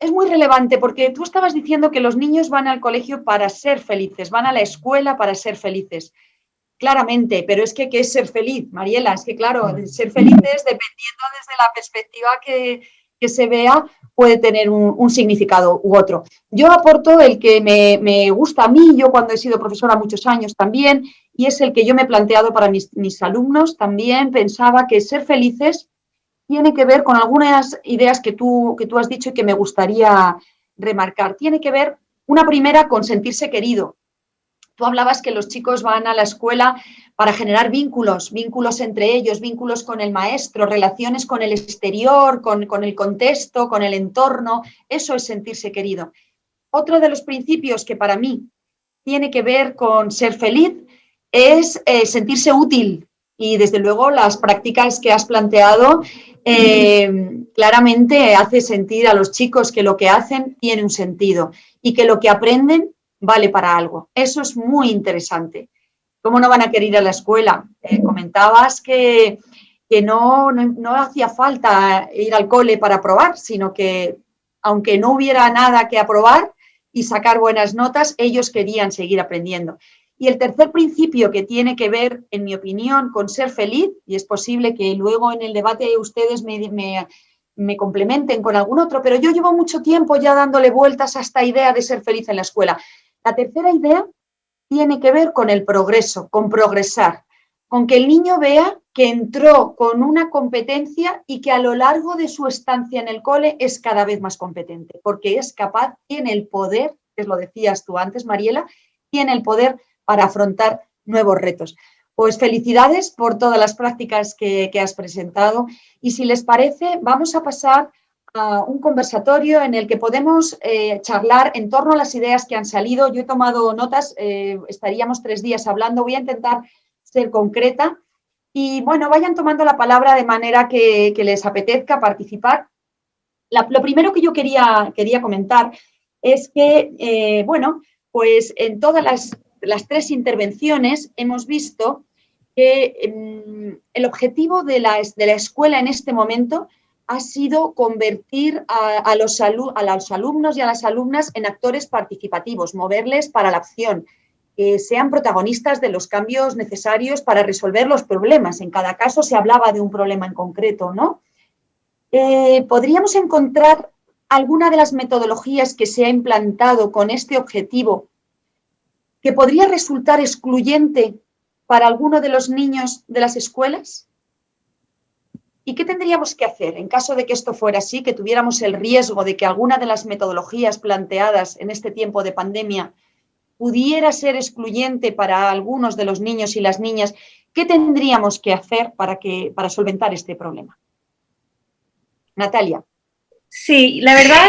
S1: es muy relevante, porque tú estabas diciendo que los niños van al colegio para ser felices, van a la escuela para ser felices. Claramente, pero es que ¿qué es ser feliz, Mariela? Es que claro, ser felices, dependiendo desde la perspectiva que se vea, puede tener un significado u otro. Yo aporto el que me gusta a mí, yo cuando he sido profesora muchos años también, y es el que yo me he planteado para mis alumnos también. Pensaba que ser felices tiene que ver con algunas ideas que tú has dicho y que me gustaría remarcar. Tiene que ver, una primera, con sentirse querido. Tú hablabas que los chicos van a la escuela para generar vínculos entre ellos, vínculos con el maestro, relaciones con el exterior, con el contexto, con el entorno. Eso es sentirse querido. Otro de los principios que para mí tiene que ver con ser feliz es sentirse útil. Y desde luego las prácticas que has planteado claramente hace sentir a los chicos que lo que hacen tiene un sentido y que lo que aprenden vale para algo. Eso es muy interesante. ¿Cómo no van a querer ir a la escuela? Comentabas que no hacía falta ir al cole para aprobar, sino que aunque no hubiera nada que aprobar y sacar buenas notas, ellos querían seguir aprendiendo. Y el tercer principio, que tiene que ver, en mi opinión, con ser feliz, y es posible que luego en el debate ustedes me complementen con algún otro, pero yo llevo mucho tiempo ya dándole vueltas a esta idea de ser feliz en la escuela. La tercera idea tiene que ver con el progreso, con progresar, con que el niño vea que entró con una competencia y que a lo largo de su estancia en el cole es cada vez más competente, porque es capaz, tiene el poder, que lo decías tú antes, Mariela, tiene el poder para afrontar nuevos retos. Pues felicidades por todas las prácticas que has presentado, y si les parece vamos a pasar a un conversatorio en el que podemos charlar en torno a las ideas que han salido. Yo he tomado notas, estaríamos 3 días hablando, voy a intentar ser concreta y bueno, vayan tomando la palabra de manera que les apetezca participar. Lo primero que yo quería comentar es que, bueno, pues en todas las 3 intervenciones hemos visto que el objetivo de la escuela en este momento ha sido convertir a los alumnos y a las alumnas en actores participativos, moverles para la acción, que sean protagonistas de los cambios necesarios para resolver los problemas. En cada caso se hablaba de un problema en concreto, ¿no? ¿Podríamos encontrar alguna de las metodologías que se ha implantado con este objetivo que podría resultar excluyente para alguno de los niños de las escuelas? ¿Y qué tendríamos que hacer en caso de que esto fuera así, que tuviéramos el riesgo de que alguna de las metodologías planteadas en este tiempo de pandemia pudiera ser excluyente para algunos de los niños y las niñas? ¿Qué tendríamos que hacer para solventar este problema? Natalia.
S3: Sí, la verdad,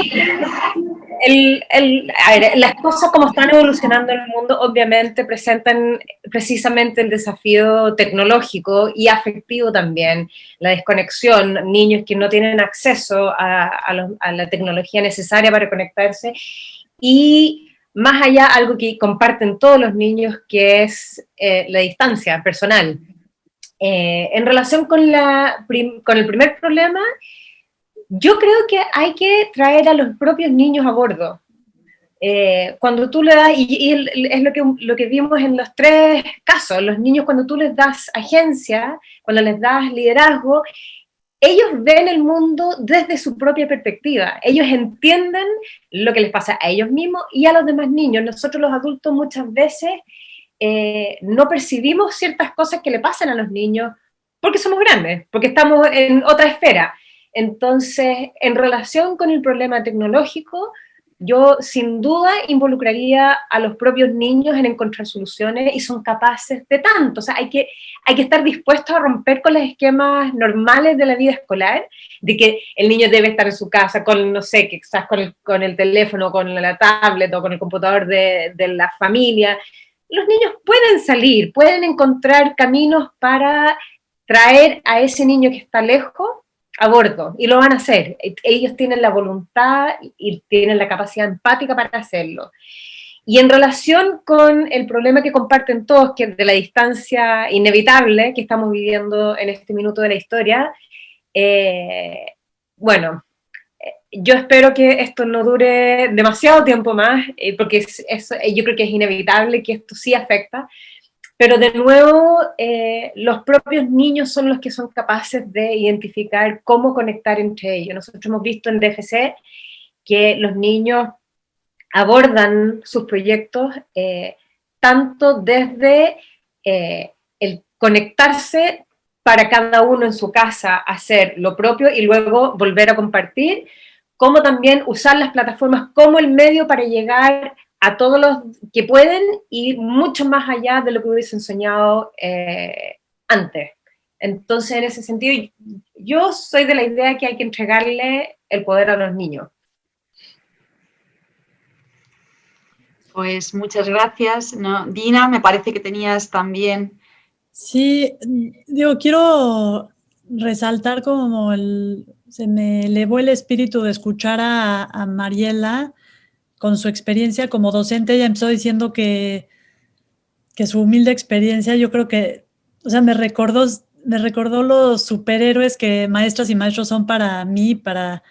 S3: a ver, las cosas como están evolucionando en el mundo obviamente presentan precisamente el desafío tecnológico y afectivo también, la desconexión, niños que no tienen acceso a la tecnología necesaria para conectarse, y más allá algo que comparten todos los niños, que es la distancia personal. En relación con el primer problema, yo creo que hay que traer a los propios niños a bordo. Cuando tú le das, es lo que vimos en los tres casos, los niños cuando tú les das agencia, cuando les das liderazgo, ellos ven el mundo desde su propia perspectiva, ellos entienden lo que les pasa a ellos mismos y a los demás niños. Nosotros los adultos muchas veces no percibimos ciertas cosas que le pasan a los niños porque somos grandes, porque estamos en otra esfera. Entonces, en relación con el problema tecnológico, yo sin duda involucraría a los propios niños en encontrar soluciones y son capaces de tanto. O sea, hay que estar dispuestos a romper con los esquemas normales de la vida escolar, de que el niño debe estar en su casa con, no sé, quizás con el teléfono, con la tablet o con el computador de la familia. Los niños pueden salir, pueden encontrar caminos para traer a ese niño que está lejos a bordo, y lo van a hacer. Ellos tienen la voluntad y tienen la capacidad empática para hacerlo. Y en relación con el problema que comparten todos, que es de la distancia inevitable que estamos viviendo en este minuto de la historia, bueno, yo espero que esto no dure demasiado tiempo más, porque yo creo que es inevitable que esto sí afecta. Pero de nuevo, los propios niños son los que son capaces de identificar cómo conectar entre ellos. Nosotros hemos visto en DFC que los niños abordan sus proyectos tanto desde el conectarse para cada uno en su casa, hacer lo propio y luego volver a compartir, como también usar las plataformas como el medio para llegar a todos los que pueden y mucho más allá de lo que hubiesen soñado antes. Entonces, en ese sentido, yo soy de la idea que hay que entregarle el poder a los niños.
S1: Pues muchas gracias. No, Dina, me parece que tenías también...
S7: Sí, digo, quiero resaltar como se me elevó el espíritu de escuchar a Mariela con su experiencia como docente. Ella empezó diciendo que su humilde experiencia, yo creo que, o sea, me recordó los superhéroes que maestras y maestros son para mí, para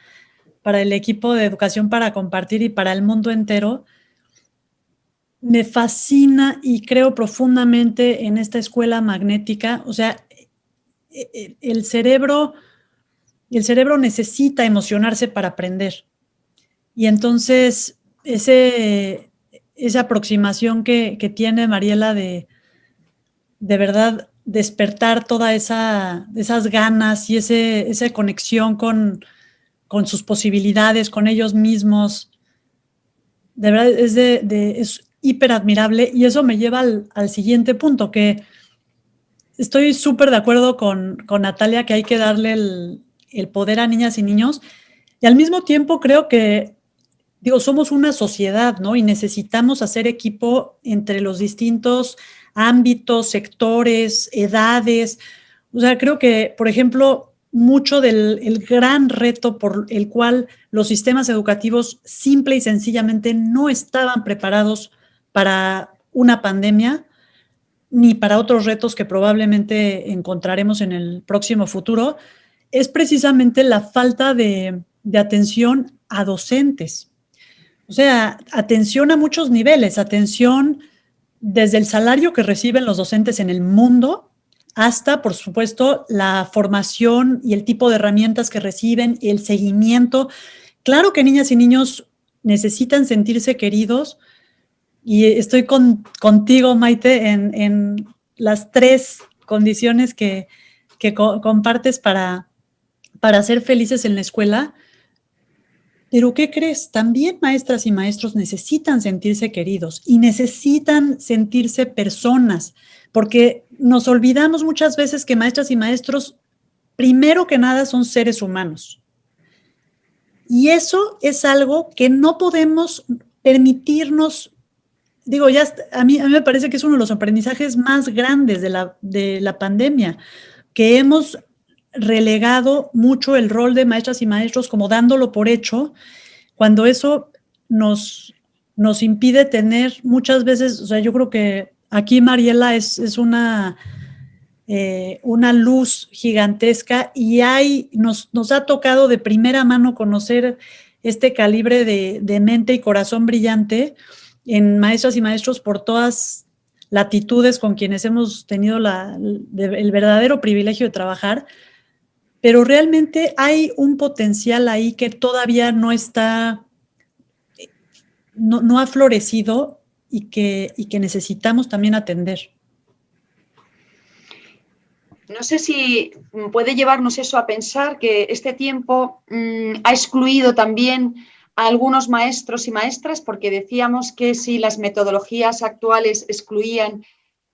S7: el equipo de Educación para Compartir y para el mundo entero. Me fascina y creo profundamente en esta escuela magnética. O sea, el cerebro necesita emocionarse para aprender. Y entonces esa aproximación que tiene Mariela de verdad despertar todas esas ganas y esa conexión con sus posibilidades, con ellos mismos, de verdad es hiper admirable. Y eso me lleva al siguiente punto, que estoy súper de acuerdo con Natalia, que hay que darle el poder a niñas y niños, y al mismo tiempo creo que somos una sociedad, ¿no? Y necesitamos hacer equipo entre los distintos ámbitos, sectores, edades. O sea, creo que, por ejemplo, mucho del gran reto por el cual los sistemas educativos simple y sencillamente no estaban preparados para una pandemia, ni para otros retos que probablemente encontraremos en el próximo futuro, es precisamente la falta de atención a docentes. O sea, atención a muchos niveles, atención desde el salario que reciben los docentes en el mundo hasta, por supuesto, la formación y el tipo de herramientas que reciben, el seguimiento. Claro que niñas y niños necesitan sentirse queridos y estoy contigo, Maite, en las tres condiciones que compartes para ser felices en la escuela. Pero ¿qué crees? También maestras y maestros necesitan sentirse queridos y necesitan sentirse personas, porque nos olvidamos muchas veces que maestras y maestros, primero que nada, son seres humanos. Y eso es algo que no podemos permitirnos. Digo, a mí me parece que es uno de los aprendizajes más grandes de la pandemia, que hemos relegado mucho el rol de maestras y maestros como dándolo por hecho, cuando eso nos nos impide tener muchas veces, o sea, yo creo que aquí Mariela es una luz gigantesca y nos ha tocado de primera mano conocer este calibre de mente y corazón brillante en maestras y maestros por todas latitudes con quienes hemos tenido el verdadero privilegio de trabajar, pero realmente hay un potencial ahí que todavía no está, no ha florecido y que necesitamos también atender.
S1: No sé si puede llevarnos eso a pensar que este tiempo ha excluido también a algunos maestros y maestras, porque decíamos que si las metodologías actuales excluían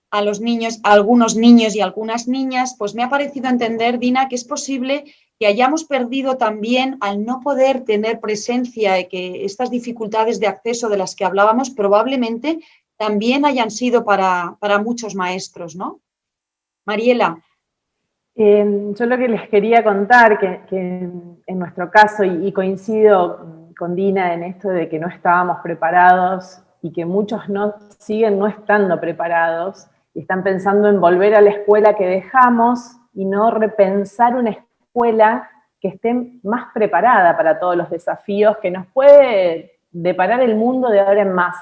S1: a los niños, a algunos niños y a algunas niñas, pues me ha parecido entender, Dina, que es posible que hayamos perdido también al no poder tener presencia y que estas dificultades de acceso de las que hablábamos probablemente también hayan sido para muchos maestros, ¿no? Mariela.
S12: Yo lo que les quería contar, que en nuestro caso, y coincido con Dina en esto de que no estábamos preparados y que muchos siguen no estando preparados y están pensando en volver a la escuela que dejamos y no repensar una escuela que esté más preparada para todos los desafíos que nos puede deparar el mundo de ahora en más.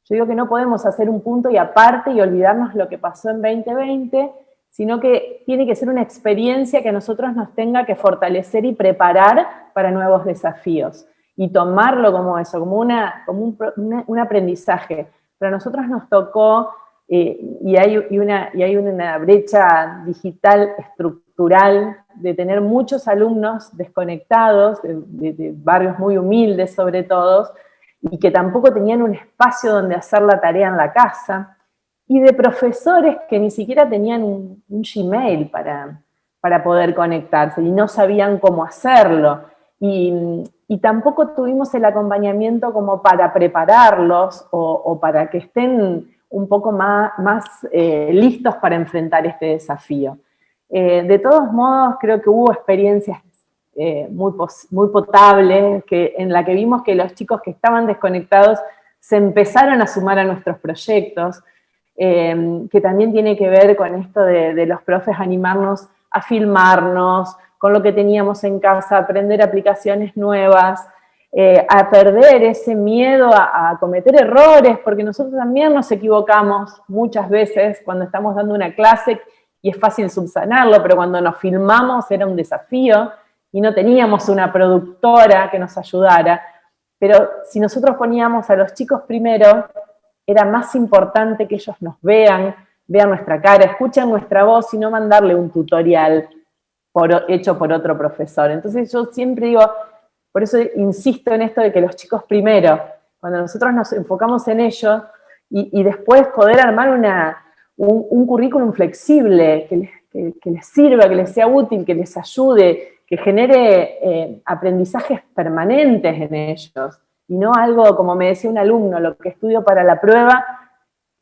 S12: Yo digo que no podemos hacer un punto y aparte y olvidarnos lo que pasó en 2020, sino que tiene que ser una experiencia que a nosotros nos tenga que fortalecer y preparar para nuevos desafíos, y tomarlo como eso, como un aprendizaje. Para nosotros nos tocó, y hay una brecha digital estructural de tener muchos alumnos desconectados, de barrios muy humildes sobre todo, y que tampoco tenían un espacio donde hacer la tarea en la casa, y de profesores que ni siquiera tenían un Gmail para poder conectarse, y no sabían cómo hacerlo, y tampoco tuvimos el acompañamiento como para prepararlos, o para que estén un poco más listos para enfrentar este desafío. De todos modos, creo que hubo experiencias muy potables, en la que vimos que los chicos que estaban desconectados se empezaron a sumar a nuestros proyectos, que también tiene que ver con esto de los profes animarnos a filmarnos, con lo que teníamos en casa, aprender aplicaciones nuevas, a perder ese miedo a cometer errores, porque nosotros también nos equivocamos muchas veces cuando estamos dando una clase y es fácil subsanarlo, pero cuando nos filmamos era un desafío y no teníamos una productora que nos ayudara. Pero si nosotros poníamos a los chicos primero, era más importante que ellos nos vean nuestra cara, escuchen nuestra voz y no mandarle un tutorial hecho por otro profesor. Entonces yo siempre digo, por eso insisto en esto de que los chicos primero, cuando nosotros nos enfocamos en ello, y después poder armar un currículum flexible que les sirva, que les sea útil, que les ayude, que genere aprendizajes permanentes en ellos, y no algo, como me decía un alumno, lo que estudio para la prueba,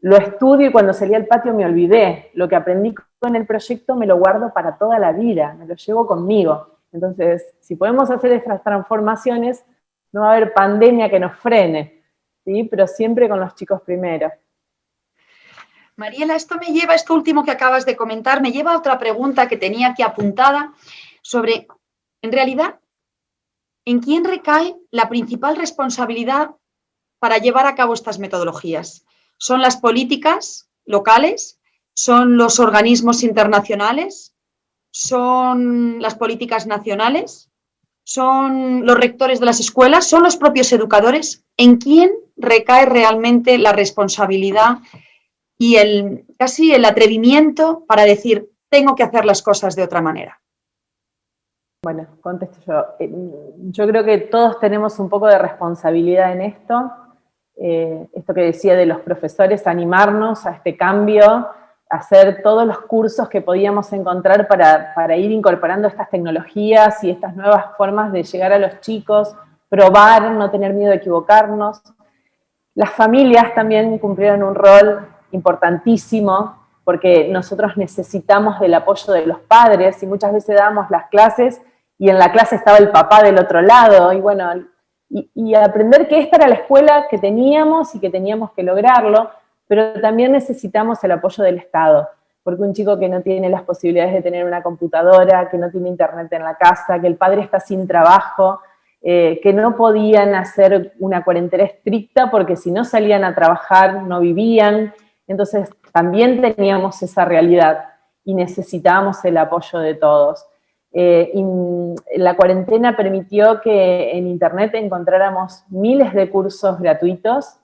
S12: lo estudio y cuando salí al patio me olvidé. Lo que aprendí con el proyecto me lo guardo para toda la vida, me lo llevo conmigo. Entonces, si podemos hacer estas transformaciones, no va a haber pandemia que nos frene, ¿sí? Pero siempre con los chicos primero.
S1: Mariela, esto último que acabas de comentar, me lleva a otra pregunta que tenía aquí apuntada sobre, en realidad, ¿en quién recae la principal responsabilidad para llevar a cabo estas metodologías? ¿Son las políticas locales? ¿Son los organismos internacionales? ¿Son las políticas nacionales? ¿Son los rectores de las escuelas? ¿Son los propios educadores? ¿En quién recae realmente la responsabilidad y casi el atrevimiento para decir, tengo que hacer las cosas de otra manera?
S12: Bueno, contesto yo. Yo creo que todos tenemos un poco de responsabilidad en esto. Esto que decía de los profesores, animarnos a este cambio, hacer todos los cursos que podíamos encontrar para ir incorporando estas tecnologías y estas nuevas formas de llegar a los chicos, probar, no tener miedo de equivocarnos. Las familias también cumplieron un rol importantísimo, porque nosotros necesitamos del apoyo de los padres, y muchas veces dábamos las clases, y en la clase estaba el papá del otro lado, y bueno, y aprender que esta era la escuela que teníamos y que teníamos que lograrlo, pero también necesitamos el apoyo del Estado, porque un chico que no tiene las posibilidades de tener una computadora, que no tiene internet en la casa, que el padre está sin trabajo, que no podían hacer una cuarentena estricta porque si no salían a trabajar no vivían, entonces también teníamos esa realidad y necesitábamos el apoyo de todos. Y la cuarentena permitió que en internet encontráramos miles de cursos gratuitos,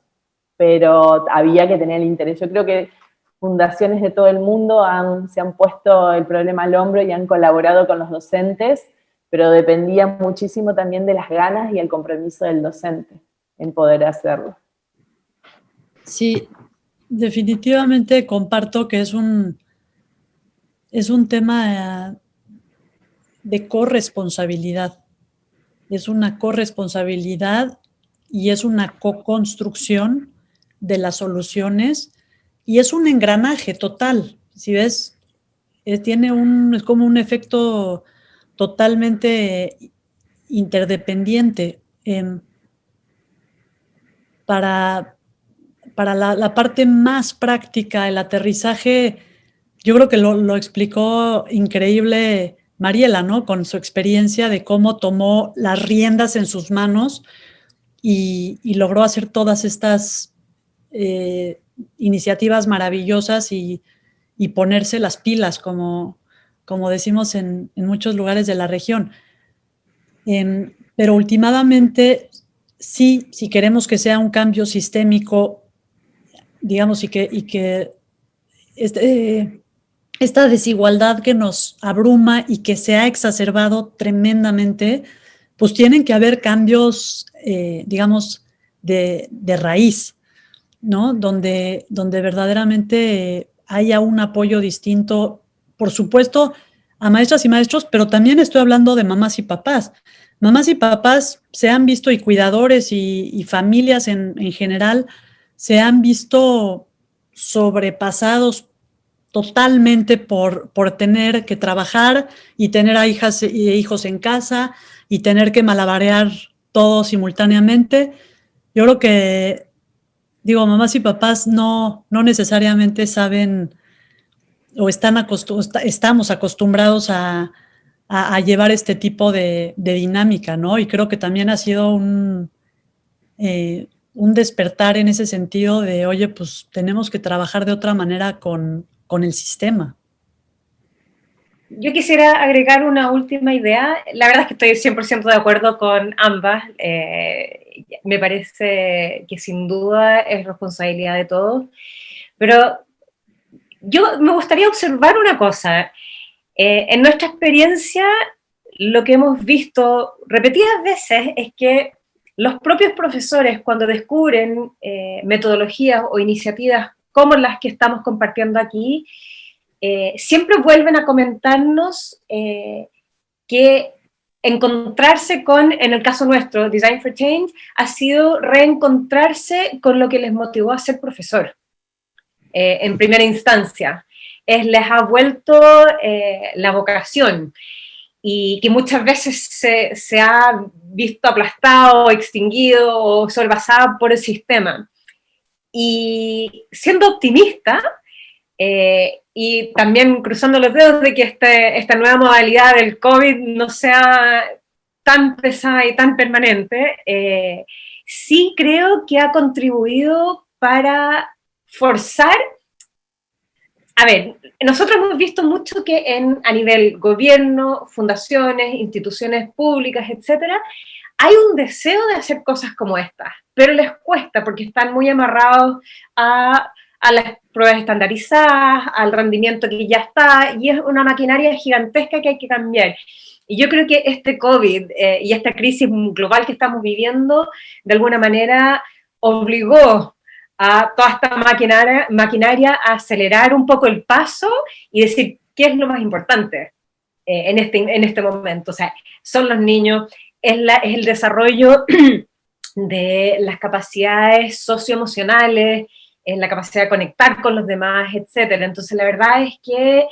S12: pero había que tener el interés. Yo creo que fundaciones de todo el mundo se han puesto el problema al hombro y han colaborado con los docentes, pero dependía muchísimo también de las ganas y el compromiso del docente en poder hacerlo.
S7: Sí, definitivamente comparto que es un tema de corresponsabilidad. Es una corresponsabilidad y es una co-construcción de las soluciones y es un engranaje total. Si ves, es como un efecto totalmente interdependiente. Para la parte más práctica, el aterrizaje, yo creo que lo explicó increíble Mariela, ¿no? Con su experiencia de cómo tomó las riendas en sus manos y logró hacer todas estas iniciativas maravillosas y ponerse las pilas, como decimos en muchos lugares de la región. Pero últimamente, sí, si queremos que sea un cambio sistémico, digamos, y que esta desigualdad que nos abruma y que se ha exacerbado tremendamente, pues tienen que haber cambios, digamos, de raíz, ¿no? Donde verdaderamente haya un apoyo distinto, por supuesto, a maestras y maestros, pero también estoy hablando de mamás y papás. Mamás y papás se han visto, y cuidadores y familias en general, se han visto sobrepasados totalmente por tener que trabajar y tener a hijas e hijos en casa y tener que malabarear todo simultáneamente. Yo creo que, mamás y papás no necesariamente saben o estamos acostumbrados a llevar este tipo de dinámica, ¿no? Y creo que también ha sido un despertar en ese sentido de, oye, pues tenemos que trabajar de otra manera con el sistema.
S3: Yo quisiera agregar una última idea. La verdad es que estoy 100% de acuerdo con ambas. Me parece que sin duda es responsabilidad de todos. Pero yo me gustaría observar una cosa. En nuestra experiencia, lo que hemos visto repetidas veces es que los propios profesores, cuando descubren metodologías o iniciativas como las que estamos compartiendo aquí, siempre vuelven a comentarnos que encontrarse con, en el caso nuestro, Design for Change, ha sido reencontrarse con lo que les motivó a ser profesor en primera instancia. Les ha vuelto la vocación y que muchas veces se ha visto aplastado, extinguido o sobrepasado por el sistema. Y siendo optimista, y también cruzando los dedos de que esta nueva modalidad del COVID no sea tan pesada y tan permanente, sí creo que ha contribuido para forzar. A ver, nosotros hemos visto mucho que a nivel gobierno, fundaciones, instituciones públicas, etcétera, hay un deseo de hacer cosas como estas, pero les cuesta porque están muy amarrados a las pruebas estandarizadas, al rendimiento que ya está, y es una maquinaria gigantesca que hay que cambiar. Y yo creo que este COVID y esta crisis global que estamos viviendo, de alguna manera obligó a toda esta maquinaria a acelerar un poco el paso y decir qué es lo más importante en este momento. O sea, son los niños, es el desarrollo de las capacidades socioemocionales, es la capacidad de conectar con los demás, etcétera. Entonces, la verdad es que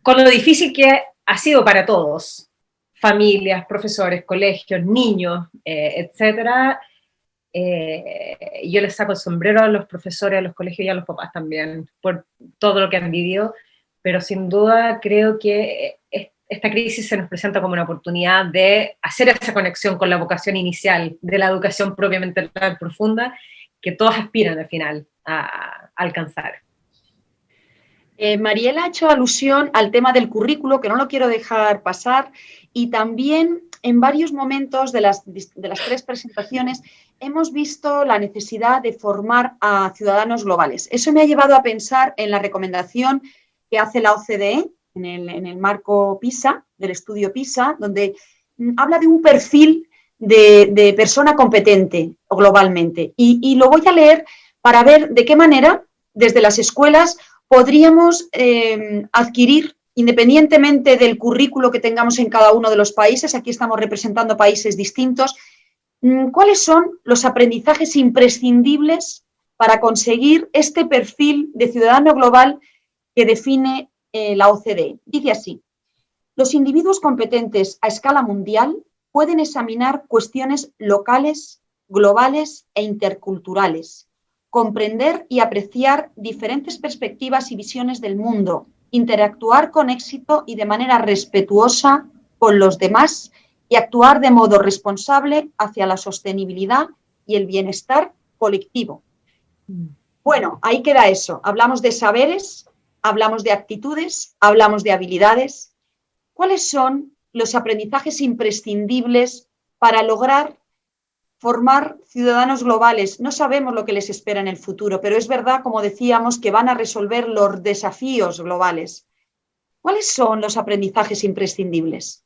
S3: con lo difícil que ha sido para todos, familias, profesores, colegios, niños, etcétera, yo les saco el sombrero a los profesores, a los colegios y a los papás también, por todo lo que han vivido, pero sin duda creo que esta crisis se nos presenta como una oportunidad de hacer esa conexión con la vocación inicial de la educación propiamente profunda, que todos aspiran al final a alcanzar.
S1: Mariela ha hecho alusión al tema del currículo, que no lo quiero dejar pasar, y también en varios momentos de las 3 presentaciones hemos visto la necesidad de formar a ciudadanos globales. Eso me ha llevado a pensar en la recomendación que hace la OCDE en el marco PISA, del estudio PISA, donde habla de un perfil de persona competente globalmente. Y lo voy a leer para ver de qué manera desde las escuelas podríamos adquirir, independientemente del currículo que tengamos en cada uno de los países, aquí estamos representando países distintos, ¿cuáles son los aprendizajes imprescindibles para conseguir este perfil de ciudadano global que define la OCDE? Dice así: los individuos competentes a escala mundial pueden examinar cuestiones locales, globales e interculturales, comprender y apreciar diferentes perspectivas y visiones del mundo, interactuar con éxito y de manera respetuosa con los demás y actuar de modo responsable hacia la sostenibilidad y el bienestar colectivo. Bueno, ahí queda eso. Hablamos de saberes, hablamos de actitudes, hablamos de habilidades. ¿Cuáles son los aprendizajes imprescindibles para lograr formar ciudadanos globales? No sabemos lo que les espera en el futuro, pero es verdad, como decíamos, que van a resolver los desafíos globales. ¿Cuáles son los aprendizajes imprescindibles?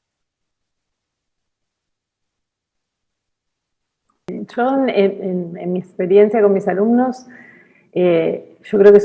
S12: Yo, en mi experiencia con mis alumnos, yo creo que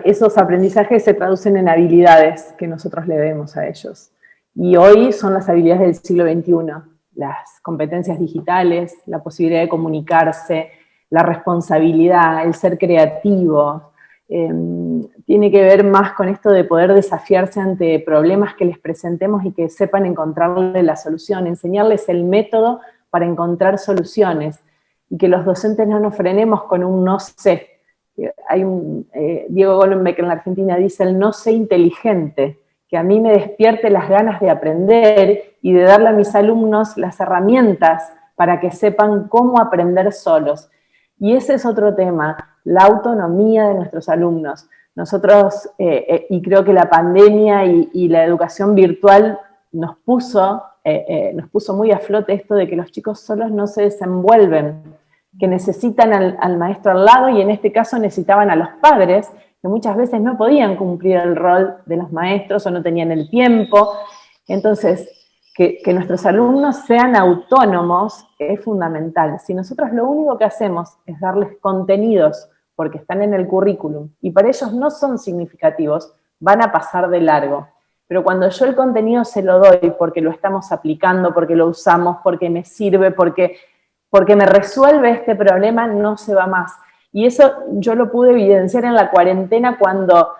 S12: esos aprendizajes se traducen en habilidades que nosotros le demos a ellos. Y hoy son las habilidades del siglo XXI. Las competencias digitales, la posibilidad de comunicarse, la responsabilidad, el ser creativo, tiene que ver más con esto de poder desafiarse ante problemas que les presentemos y que sepan encontrarle la solución, enseñarles el método para encontrar soluciones, y que los docentes no nos frenemos con un no sé. Hay Diego Golombek en la Argentina dice el no sé inteligente, que a mí me despierte las ganas de aprender y de darle a mis alumnos las herramientas para que sepan cómo aprender solos. Y ese es otro tema, la autonomía de nuestros alumnos. Nosotros, y creo que la pandemia y la educación virtual nos puso muy a flote esto de que los chicos solos no se desenvuelven, que necesitan al maestro al lado, y en este caso necesitaban a los padres, que muchas veces no podían cumplir el rol de los maestros o no tenían el tiempo. Entonces, que nuestros alumnos sean autónomos es fundamental. Si nosotros lo único que hacemos es darles contenidos porque están en el currículum y para ellos no son significativos, van a pasar de largo. Pero cuando yo el contenido se lo doy porque lo estamos aplicando, porque lo usamos, porque me sirve, porque me resuelve este problema, no se va más. Y eso yo lo pude evidenciar en la cuarentena cuando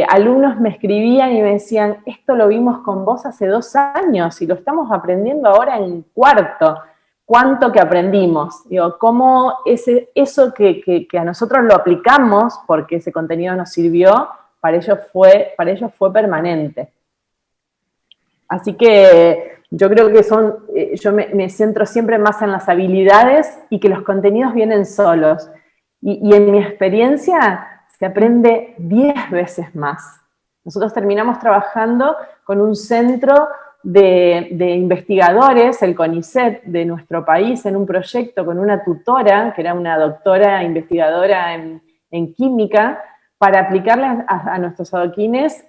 S12: alumnos me escribían y me decían, esto lo vimos con vos hace 2 años y lo estamos aprendiendo ahora en cuarto. ¿Cuánto que aprendimos? Digo, cómo eso que a nosotros lo aplicamos porque ese contenido nos sirvió, para ellos fue permanente. Así que yo creo que yo me centro siempre más en las habilidades y que los contenidos vienen solos. Y en mi experiencia se aprende 10 veces más. Nosotros terminamos trabajando con un centro de investigadores, el CONICET de nuestro país, en un proyecto con una tutora, que era una doctora investigadora en química, para aplicarle a nuestros adoquines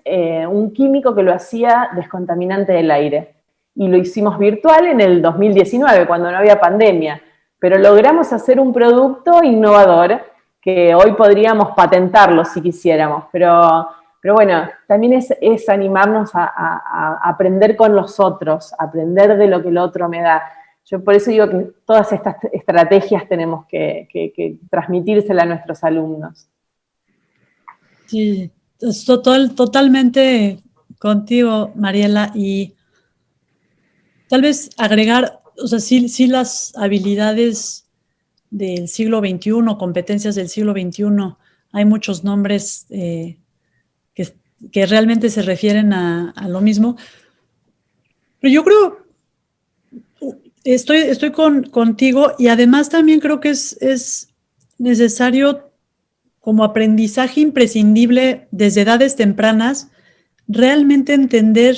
S12: un químico que lo hacía descontaminante del aire. Y lo hicimos virtual en el 2019, cuando no había pandemia. Pero logramos hacer un producto innovador que hoy podríamos patentarlo si quisiéramos. Pero bueno, también es animarnos a aprender con los otros, aprender de lo que el otro me da. Yo por eso digo que todas estas estrategias tenemos que transmitírselas a nuestros alumnos.
S7: Sí, totalmente contigo, Mariela, y tal vez agregar, o sea, sí las habilidades del siglo XXI, competencias del siglo XXI, hay muchos nombres que realmente se refieren a lo mismo. Pero yo creo, estoy contigo, y además también creo que es necesario, como aprendizaje imprescindible desde edades tempranas, realmente entender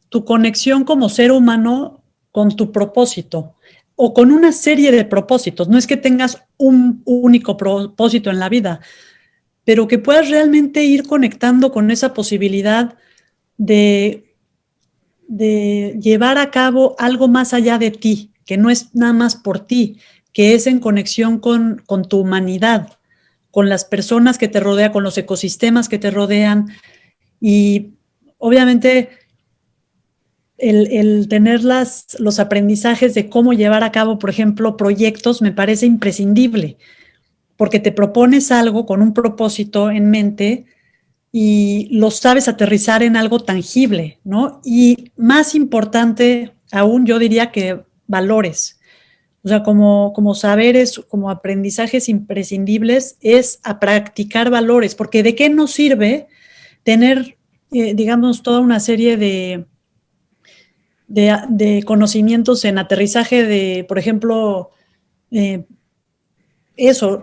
S7: tu conexión como ser humano con tu propósito o con una serie de propósitos. No es que tengas un único propósito en la vida, pero que puedas realmente ir conectando con esa posibilidad de llevar a cabo algo más allá de ti, que no es nada más por ti, que es en conexión con tu humanidad, con las personas que te rodean, con los ecosistemas que te rodean. Y obviamente el tener los aprendizajes de cómo llevar a cabo, por ejemplo, proyectos, me parece imprescindible, porque te propones algo con un propósito en mente y lo sabes aterrizar en algo tangible, ¿no? Y más importante aún, yo diría que valores. O sea, como saberes, como aprendizajes imprescindibles, es a practicar valores, porque ¿de qué nos sirve tener, digamos, toda una serie de conocimientos en aterrizaje de, por ejemplo,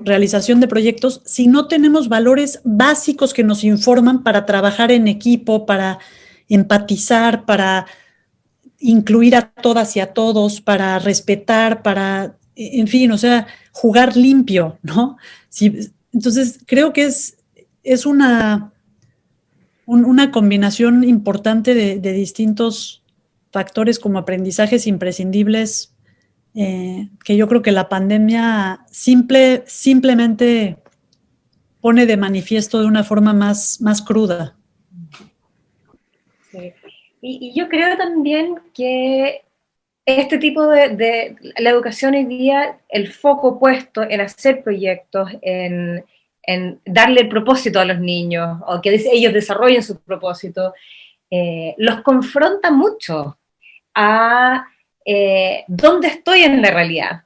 S7: realización de proyectos, si no tenemos valores básicos que nos informan para trabajar en equipo, para empatizar, para incluir a todas y a todos, para respetar, para, en fin, o sea, jugar limpio, ¿no? Entonces, creo que es una combinación importante de distintos factores como aprendizajes imprescindibles, que yo creo que la pandemia simplemente pone de manifiesto de una forma más cruda.
S3: Sí. Y yo creo también que este tipo de la educación hoy día, el foco puesto en hacer proyectos, en darle el propósito a los niños, o que ellos desarrollen su propósito, los confronta mucho a dónde estoy en la realidad.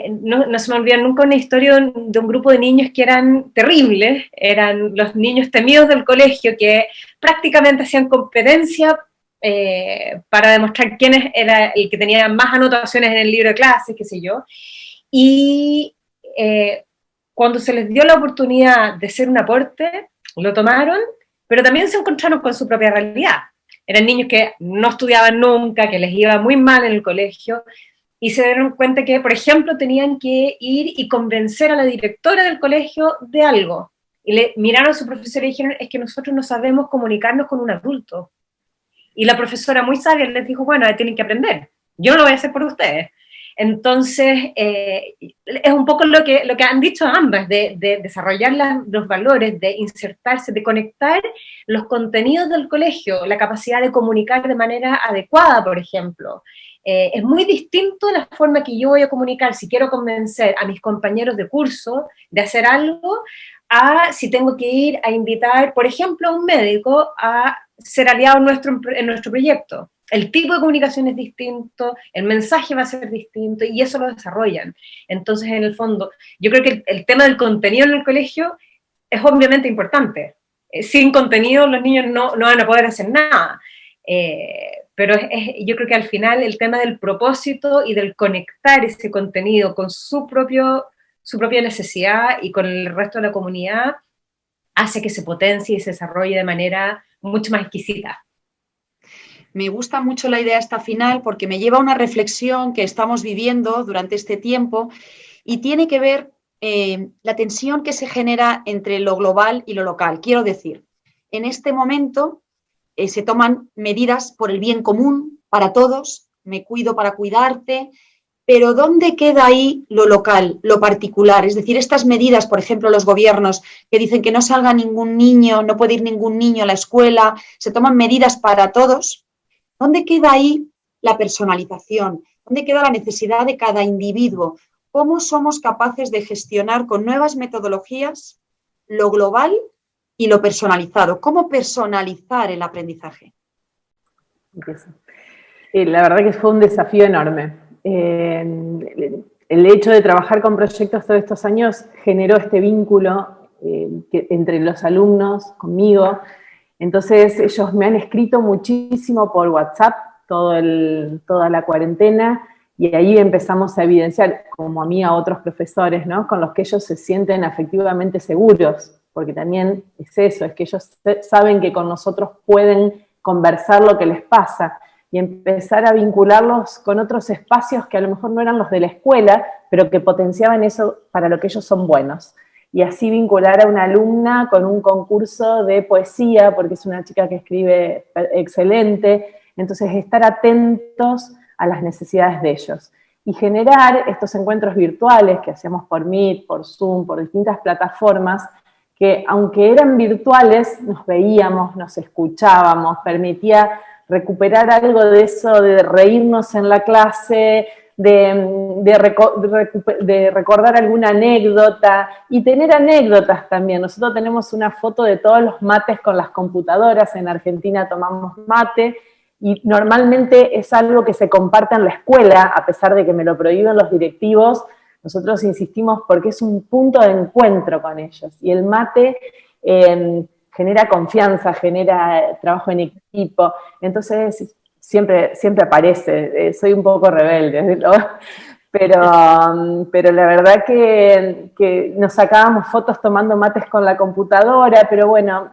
S3: No se me olvida nunca una historia de un grupo de niños que eran terribles, eran los niños temidos del colegio, que prácticamente hacían competencia para demostrar quién era el que tenía más anotaciones en el libro de clases, qué sé yo, y cuando se les dio la oportunidad de hacer un aporte, lo tomaron, pero también se encontraron con su propia realidad. Eran niños que no estudiaban nunca, que les iba muy mal en el colegio, y se dieron cuenta que, por ejemplo, tenían que ir y convencer a la directora del colegio de algo. Y le miraron a su profesora y dijeron, es que nosotros no sabemos comunicarnos con un adulto. Y la profesora, muy sabia, les dijo, bueno, tienen que aprender, yo no lo voy a hacer por ustedes. Entonces, es un poco lo que han dicho ambas, de desarrollar los valores, de insertarse, de conectar los contenidos del colegio, la capacidad de comunicar de manera adecuada, por ejemplo. Es muy distinto la forma que yo voy a comunicar si quiero convencer a mis compañeros de curso de hacer algo, a si tengo que ir a invitar, por ejemplo, a un médico a ser aliado en nuestro proyecto. El tipo de comunicación es distinto, el mensaje va a ser distinto, y eso lo desarrollan. Entonces, en el fondo, yo creo que el tema del contenido en el colegio es obviamente importante. Sin contenido los niños no van a poder hacer nada. Pero yo creo que al final el tema del propósito y del conectar ese contenido con su propia necesidad y con el resto de la comunidad hace que se potencie y se desarrolle de manera mucho más exquisita.
S1: Me gusta mucho la idea esta final porque me lleva a una reflexión que estamos viviendo durante este tiempo y tiene que ver la tensión que se genera entre lo global y lo local. Quiero decir, en este momento se toman medidas por el bien común para todos, me cuido para cuidarte, pero ¿dónde queda ahí lo local, lo particular? Es decir, estas medidas, por ejemplo, los gobiernos que dicen que no salga ningún niño, no puede ir ningún niño a la escuela, se toman medidas para todos. ¿Dónde queda ahí la personalización? ¿Dónde queda la necesidad de cada individuo? ¿Cómo somos capaces de gestionar con nuevas metodologías lo global y lo personalizado? ¿Cómo personalizar el aprendizaje?
S12: La verdad que fue un desafío enorme. El hecho de trabajar con proyectos todos estos años generó este vínculo entre los alumnos, conmigo. Entonces ellos me han escrito muchísimo por WhatsApp toda la cuarentena, y ahí empezamos a evidenciar, como a mí, a otros profesores, ¿no? Con los que ellos se sienten afectivamente seguros, porque también es eso, es que ellos saben que con nosotros pueden conversar lo que les pasa, y empezar a vincularlos con otros espacios que a lo mejor no eran los de la escuela, pero que potenciaban eso para lo que ellos son buenos. Y así vincular a una alumna con un concurso de poesía, porque es una chica que escribe excelente. Entonces, estar atentos a las necesidades de ellos. Y generar estos encuentros virtuales que hacíamos por Meet, por Zoom, por distintas plataformas, que aunque eran virtuales, nos veíamos, nos escuchábamos, permitía recuperar algo de eso, de reírnos en la clase, de recordar alguna anécdota, y tener anécdotas también. Nosotros tenemos una foto de todos los mates con las computadoras. En Argentina tomamos mate, y normalmente es algo que se comparte en la escuela, a pesar de que me lo prohíben los directivos. Nosotros insistimos porque es un punto de encuentro con ellos, y el mate genera confianza, genera trabajo en equipo. Entonces siempre aparece. Soy un poco rebelde, ¿no? Pero la verdad que nos sacábamos fotos tomando mates con la computadora, pero bueno,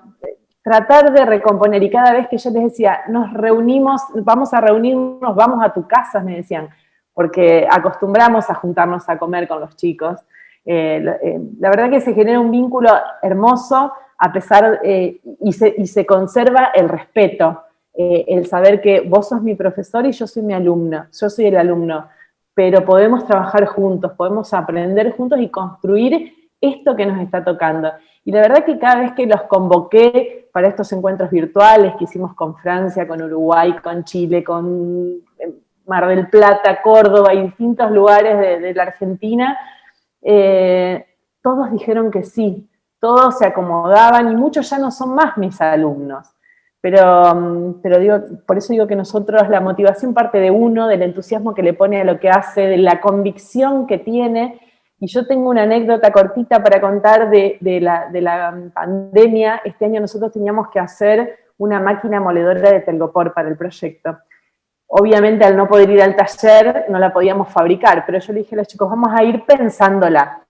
S12: tratar de recomponer. Y cada vez que yo les decía, nos reunimos, vamos a reunirnos, vamos a tu casa, me decían, porque acostumbramos a juntarnos a comer con los chicos. La verdad que se genera un vínculo hermoso, a pesar, y se conserva el respeto, el saber que vos sos mi profesor y yo soy mi alumno, yo soy el alumno, pero podemos trabajar juntos, podemos aprender juntos y construir esto que nos está tocando. Y la verdad que cada vez que los convoqué para estos encuentros virtuales que hicimos con Francia, con Uruguay, con Chile, con Mar del Plata, Córdoba y distintos lugares de la Argentina, todos dijeron que sí, todos se acomodaban, y muchos ya no son más mis alumnos. Pero digo, por eso digo que nosotros, la motivación parte de uno, del entusiasmo que le pone a lo que hace, de la convicción que tiene. Y yo tengo una anécdota cortita para contar de la pandemia. Este año nosotros teníamos que hacer una máquina moledora de telgopor para el proyecto. Obviamente, al no poder ir al taller, no la podíamos fabricar, pero yo le dije a los chicos, vamos a ir pensándola.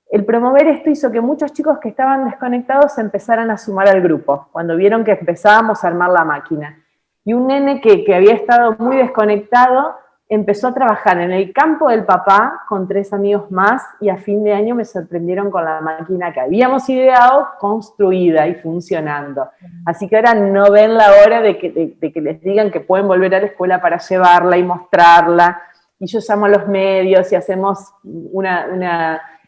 S12: El promover esto hizo que muchos chicos que estaban desconectados se empezaran a sumar al grupo, cuando vieron que empezábamos a armar la máquina. Y un nene que había estado muy desconectado empezó a trabajar en el campo del papá con 3 amigos más, y a fin de año me sorprendieron con la máquina que habíamos ideado, construida y funcionando. Así que ahora no ven la hora de que les digan que pueden volver a la escuela para llevarla y mostrarla. Y yo llamo a los medios y hacemos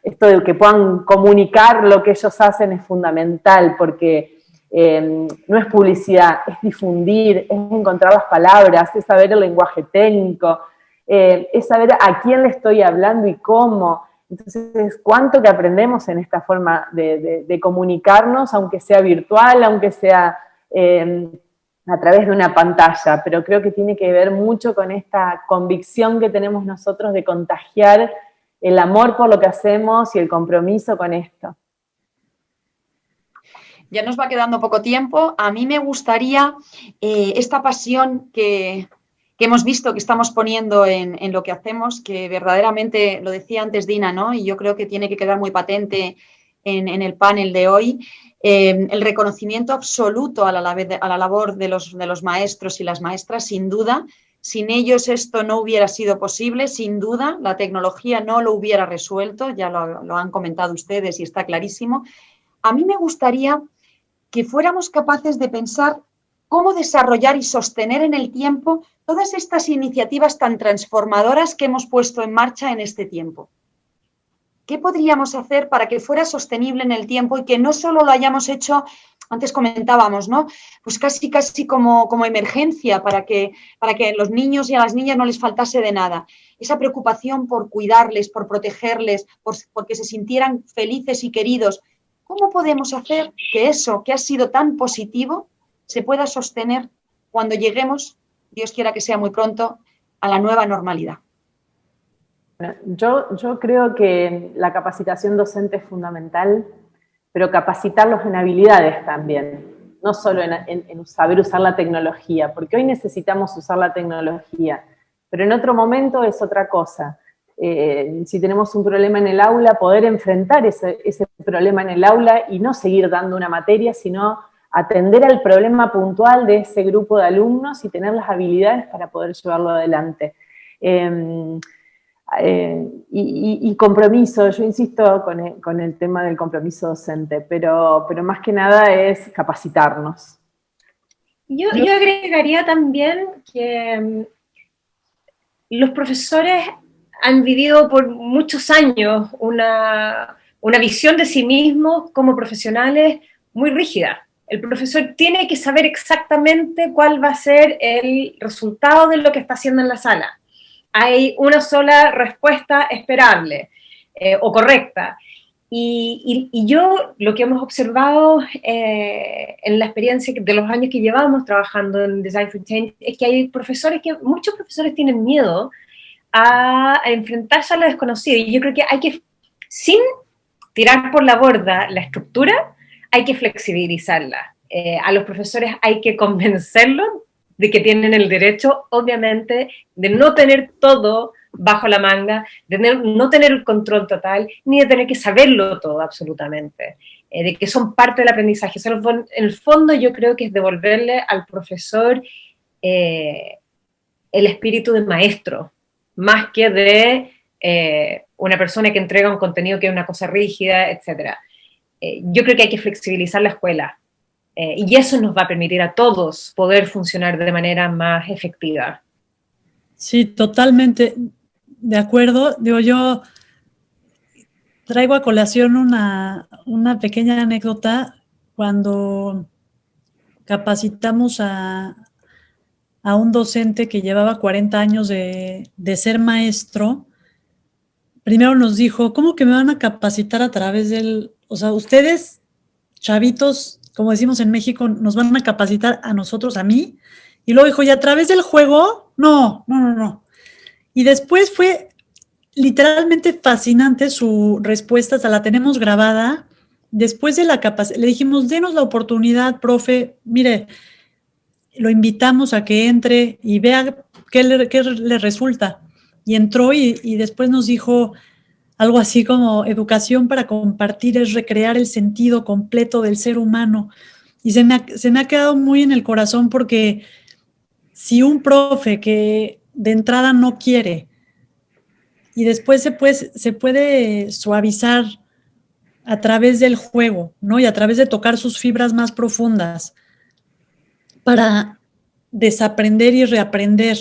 S12: esto de que puedan comunicar lo que ellos hacen es fundamental, porque no es publicidad, es difundir, es encontrar las palabras, es saber el lenguaje técnico, es saber a quién le estoy hablando y cómo. Entonces, cuánto que aprendemos en esta forma de comunicarnos, aunque sea virtual, aunque sea a través de una pantalla, pero creo que tiene que ver mucho con esta convicción que tenemos nosotros de contagiar el amor por lo que hacemos y el compromiso con esto.
S1: Ya nos va quedando poco tiempo. A mí me gustaría esta pasión que hemos visto que estamos poniendo en lo que hacemos, que verdaderamente, lo decía antes Dina, ¿no? Y yo creo que tiene que quedar muy patente en el panel de hoy, el reconocimiento absoluto a la labor de los maestros y las maestras, sin duda. Sin ellos esto no hubiera sido posible, sin duda, la tecnología no lo hubiera resuelto, ya lo han comentado ustedes y está clarísimo. A mí me gustaría que fuéramos capaces de pensar cómo desarrollar y sostener en el tiempo todas estas iniciativas tan transformadoras que hemos puesto en marcha en este tiempo. ¿Qué podríamos hacer para que fuera sostenible en el tiempo y que no solo lo hayamos hecho, antes comentábamos, ¿no? Pues casi como emergencia para que los niños y a las niñas no les faltase de nada? Esa preocupación por cuidarles, por protegerles, por que se sintieran felices y queridos. ¿Cómo podemos hacer que eso que ha sido tan positivo se pueda sostener cuando lleguemos Dios quiera que sea muy pronto, a la nueva normalidad.
S12: Yo creo que la capacitación docente es fundamental, pero capacitarlos en habilidades también, no solo en saber usar la tecnología, porque hoy necesitamos usar la tecnología, pero en otro momento es otra cosa. Si tenemos un problema en el aula, poder enfrentar ese problema en el aula y no seguir dando una materia, sino atender al problema puntual de ese grupo de alumnos y tener las habilidades para poder llevarlo adelante. Y compromiso, yo insisto con el tema del compromiso docente, pero más que nada es capacitarnos.
S3: Yo agregaría también que los profesores han vivido por muchos años una visión de sí mismos como profesionales muy rígida. El profesor tiene que saber exactamente cuál va a ser el resultado de lo que está haciendo en la sala. Hay una sola respuesta esperable o correcta. Y yo lo que hemos observado en la experiencia de los años que llevamos trabajando en Design for Change es que hay muchos profesores tienen miedo a enfrentarse a lo desconocido. Y yo creo que hay que, sin tirar por la borda la estructura, hay que flexibilizarla. A los profesores hay que convencerlos de que tienen el derecho, obviamente, de no tener todo bajo la manga, de no tener el control total, ni de tener que saberlo todo absolutamente, de que son parte del aprendizaje. O sea, en el fondo yo creo que es devolverle al profesor el espíritu de maestro, más que de una persona que entrega un contenido que es una cosa rígida, etc. Yo creo que hay que flexibilizar la escuela, y eso nos va a permitir a todos poder funcionar de manera más efectiva.
S7: Sí, totalmente de acuerdo. Digo, yo traigo a colación una pequeña anécdota. Cuando capacitamos a un docente que llevaba 40 años de ser maestro, primero nos dijo, ¿cómo que me van a capacitar a través del... O sea, ustedes, chavitos, como decimos en México, nos van a capacitar a nosotros, a mí? Y luego dijo, ¿y a través del juego? No. Y después fue literalmente fascinante su respuesta, hasta la tenemos grabada. Después de la capacitación, le dijimos, denos la oportunidad, profe, mire, lo invitamos a que entre y vea qué le resulta. Y entró y después nos dijo algo así como, educación para compartir es recrear el sentido completo del ser humano. Y se me ha quedado muy en el corazón, porque si un profe que de entrada no quiere y después se puede suavizar a través del juego, ¿no? Y a través de tocar sus fibras más profundas para desaprender y reaprender,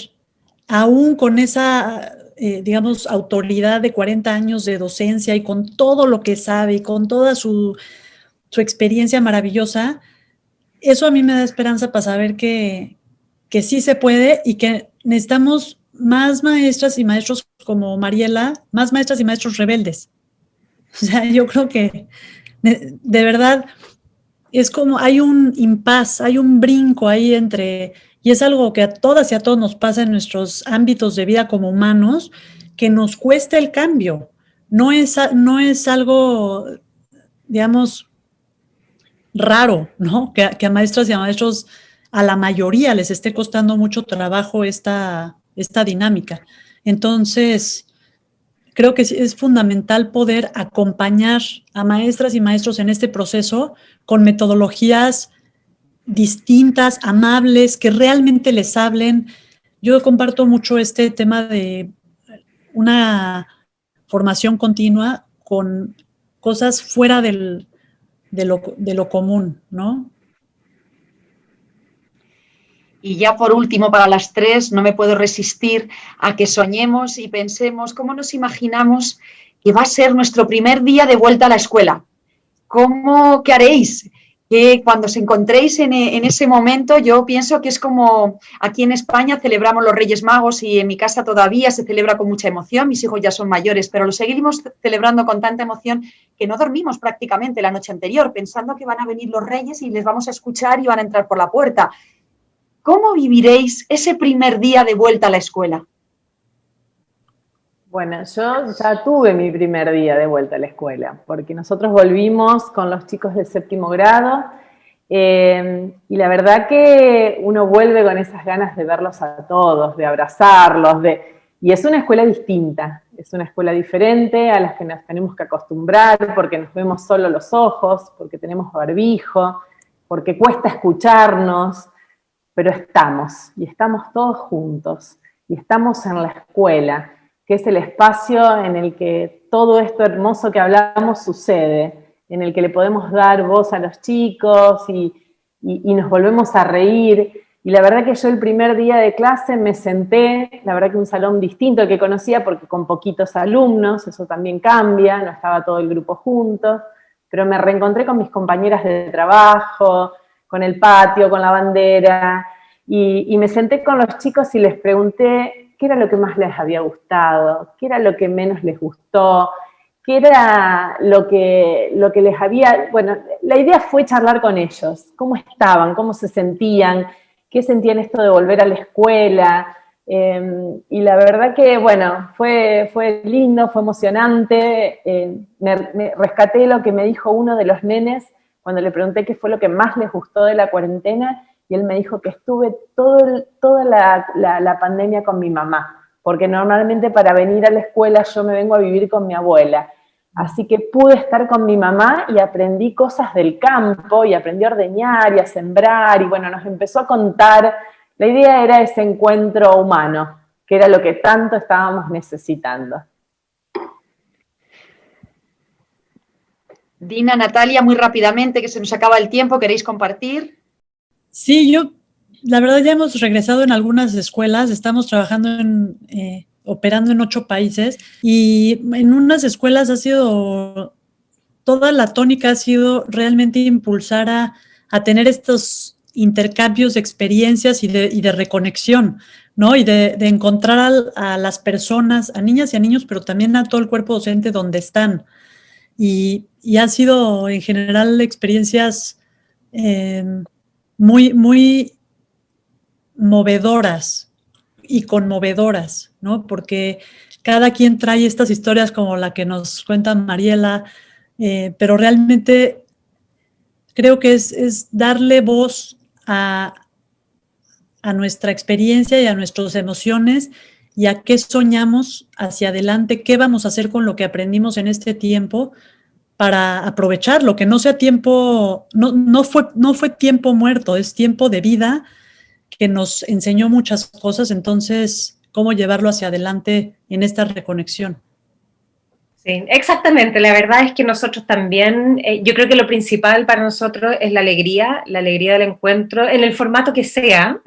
S7: aún con esa, digamos, autoridad de 40 años de docencia y con todo lo que sabe y con toda su experiencia maravillosa, eso a mí me da esperanza para saber que sí se puede y que necesitamos más maestras y maestros como Mariela, más maestras y maestros rebeldes. O sea, yo creo que de verdad es como hay un impasse, hay un brinco ahí entre, y es algo que a todas y a todos nos pasa en nuestros ámbitos de vida como humanos, que nos cuesta el cambio. No es algo, digamos, raro, ¿no? Que a maestras y a maestros, a la mayoría les esté costando mucho trabajo esta dinámica. Entonces, creo que es fundamental poder acompañar a maestras y maestros en este proceso con metodologías distintas, amables, que realmente les hablen. Yo comparto mucho este tema de una formación continua con cosas fuera de lo común, ¿no?
S1: Y ya por último, para las tres, no me puedo resistir a que soñemos y pensemos cómo nos imaginamos que va a ser nuestro primer día de vuelta a la escuela. ¿Qué haréis? Que cuando os encontréis en ese momento, yo pienso que es como aquí en España celebramos los Reyes Magos y en mi casa todavía se celebra con mucha emoción. Mis hijos ya son mayores, pero lo seguimos celebrando con tanta emoción que no dormimos prácticamente la noche anterior, pensando que van a venir los Reyes y les vamos a escuchar y van a entrar por la puerta. ¿cómo viviréis ese primer día de vuelta a la escuela?
S12: Bueno, yo ya tuve mi primer día de vuelta a la escuela, porque nosotros volvimos con los chicos de 7º grado, y la verdad que uno vuelve con esas ganas de verlos a todos, de abrazarlos, y es una escuela distinta, es una escuela diferente a las que nos tenemos que acostumbrar, porque nos vemos solo los ojos, porque tenemos barbijo, porque cuesta escucharnos, pero estamos, y estamos todos juntos, y estamos en la escuela, que es el espacio en el que todo esto hermoso que hablamos sucede, en el que le podemos dar voz a los chicos y nos volvemos a reír. Y la verdad que yo el primer día de clase me senté, la verdad que un salón distinto al que conocía, porque con poquitos alumnos, eso también cambia, no estaba todo el grupo juntos, pero me reencontré con mis compañeras de trabajo, con el patio, con la bandera, y me senté con los chicos y les pregunté qué era lo que más les había gustado, qué era lo que menos les gustó, qué era lo que les había... Bueno, la idea fue charlar con ellos, cómo estaban, cómo se sentían, qué sentían esto de volver a la escuela, y la verdad que, bueno, fue lindo, fue emocionante, me rescaté lo que me dijo uno de los nenes cuando le pregunté qué fue lo que más les gustó de la cuarentena, y él me dijo que estuve toda la pandemia con mi mamá, porque normalmente para venir a la escuela yo me vengo a vivir con mi abuela, así que pude estar con mi mamá y aprendí cosas del campo, y aprendí a ordeñar y a sembrar, y bueno, nos empezó a contar. La idea era ese encuentro humano, que era lo que tanto estábamos necesitando.
S1: Dina, Natalia, muy rápidamente, que se nos acaba el tiempo, ¿queréis compartir?
S7: Sí, la verdad ya hemos regresado en algunas escuelas, estamos trabajando operando en 8 países, y en unas escuelas toda la tónica ha sido realmente impulsar a tener estos intercambios de experiencias y de reconexión, ¿no? Y de encontrar a las personas, a niñas y a niños, pero también a todo el cuerpo docente donde están. Y ha sido en general experiencias muy, muy movedoras y conmovedoras, ¿no? Porque cada quien trae estas historias como la que nos cuenta Mariela, pero realmente creo que es darle voz a nuestra experiencia y a nuestras emociones y a qué soñamos hacia adelante, qué vamos a hacer con lo que aprendimos en este tiempo para aprovecharlo, que no sea tiempo, no fue tiempo muerto, es tiempo de vida que nos enseñó muchas cosas, entonces, cómo llevarlo hacia adelante en esta reconexión.
S3: Sí, exactamente. La verdad es que nosotros también, yo creo que lo principal para nosotros es la alegría del encuentro, en el formato que sea,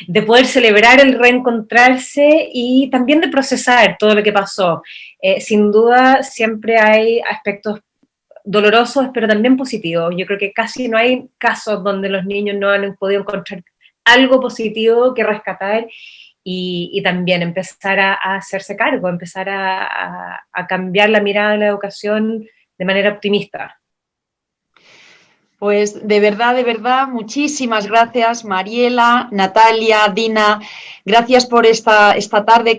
S3: de poder celebrar el reencontrarse y también de procesar todo lo que pasó. Sin duda, siempre hay aspectos dolorosos, pero también positivos. Yo creo que casi no hay casos donde los niños no han podido encontrar algo positivo que rescatar, y también empezar a hacerse cargo, empezar a cambiar la mirada de la educación de manera optimista.
S1: Pues de verdad, muchísimas gracias, Mariela, Natalia, Dina, gracias por esta tarde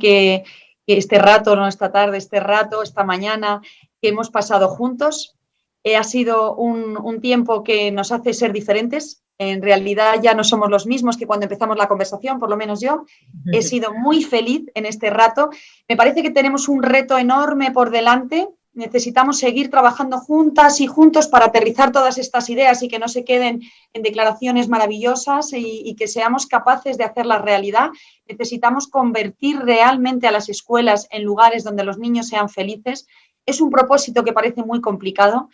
S1: esta mañana que hemos pasado juntos. Ha sido un tiempo que nos hace ser diferentes. En realidad ya no somos los mismos que cuando empezamos la conversación, por lo menos yo. He sido muy feliz en este rato. Me parece que tenemos un reto enorme por delante. Necesitamos seguir trabajando juntas y juntos para aterrizar todas estas ideas y que no se queden en declaraciones maravillosas y que seamos capaces de hacerlas realidad. Necesitamos convertir realmente a las escuelas en lugares donde los niños sean felices. Es un propósito que parece muy complicado,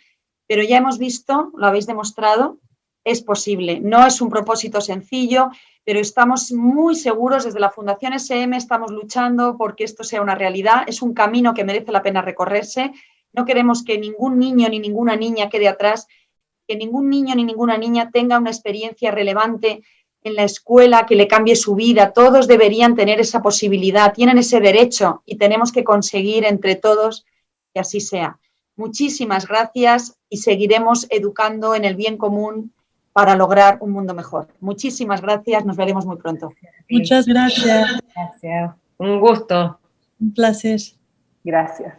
S1: pero ya hemos visto, lo habéis demostrado, es posible. No es un propósito sencillo, pero estamos muy seguros, desde la Fundación SM estamos luchando porque esto sea una realidad. Es un camino que merece la pena recorrerse. No queremos que ningún niño ni ninguna niña quede atrás, que ningún niño ni ninguna niña tenga una experiencia relevante en la escuela que le cambie su vida. Todos deberían tener esa posibilidad, tienen ese derecho y tenemos que conseguir entre todos que así sea. Muchísimas gracias y seguiremos educando en el bien común para lograr un mundo mejor. Muchísimas gracias, nos veremos muy pronto.
S7: Muchas gracias.
S3: Gracias. Un gusto.
S7: Un placer.
S12: Gracias.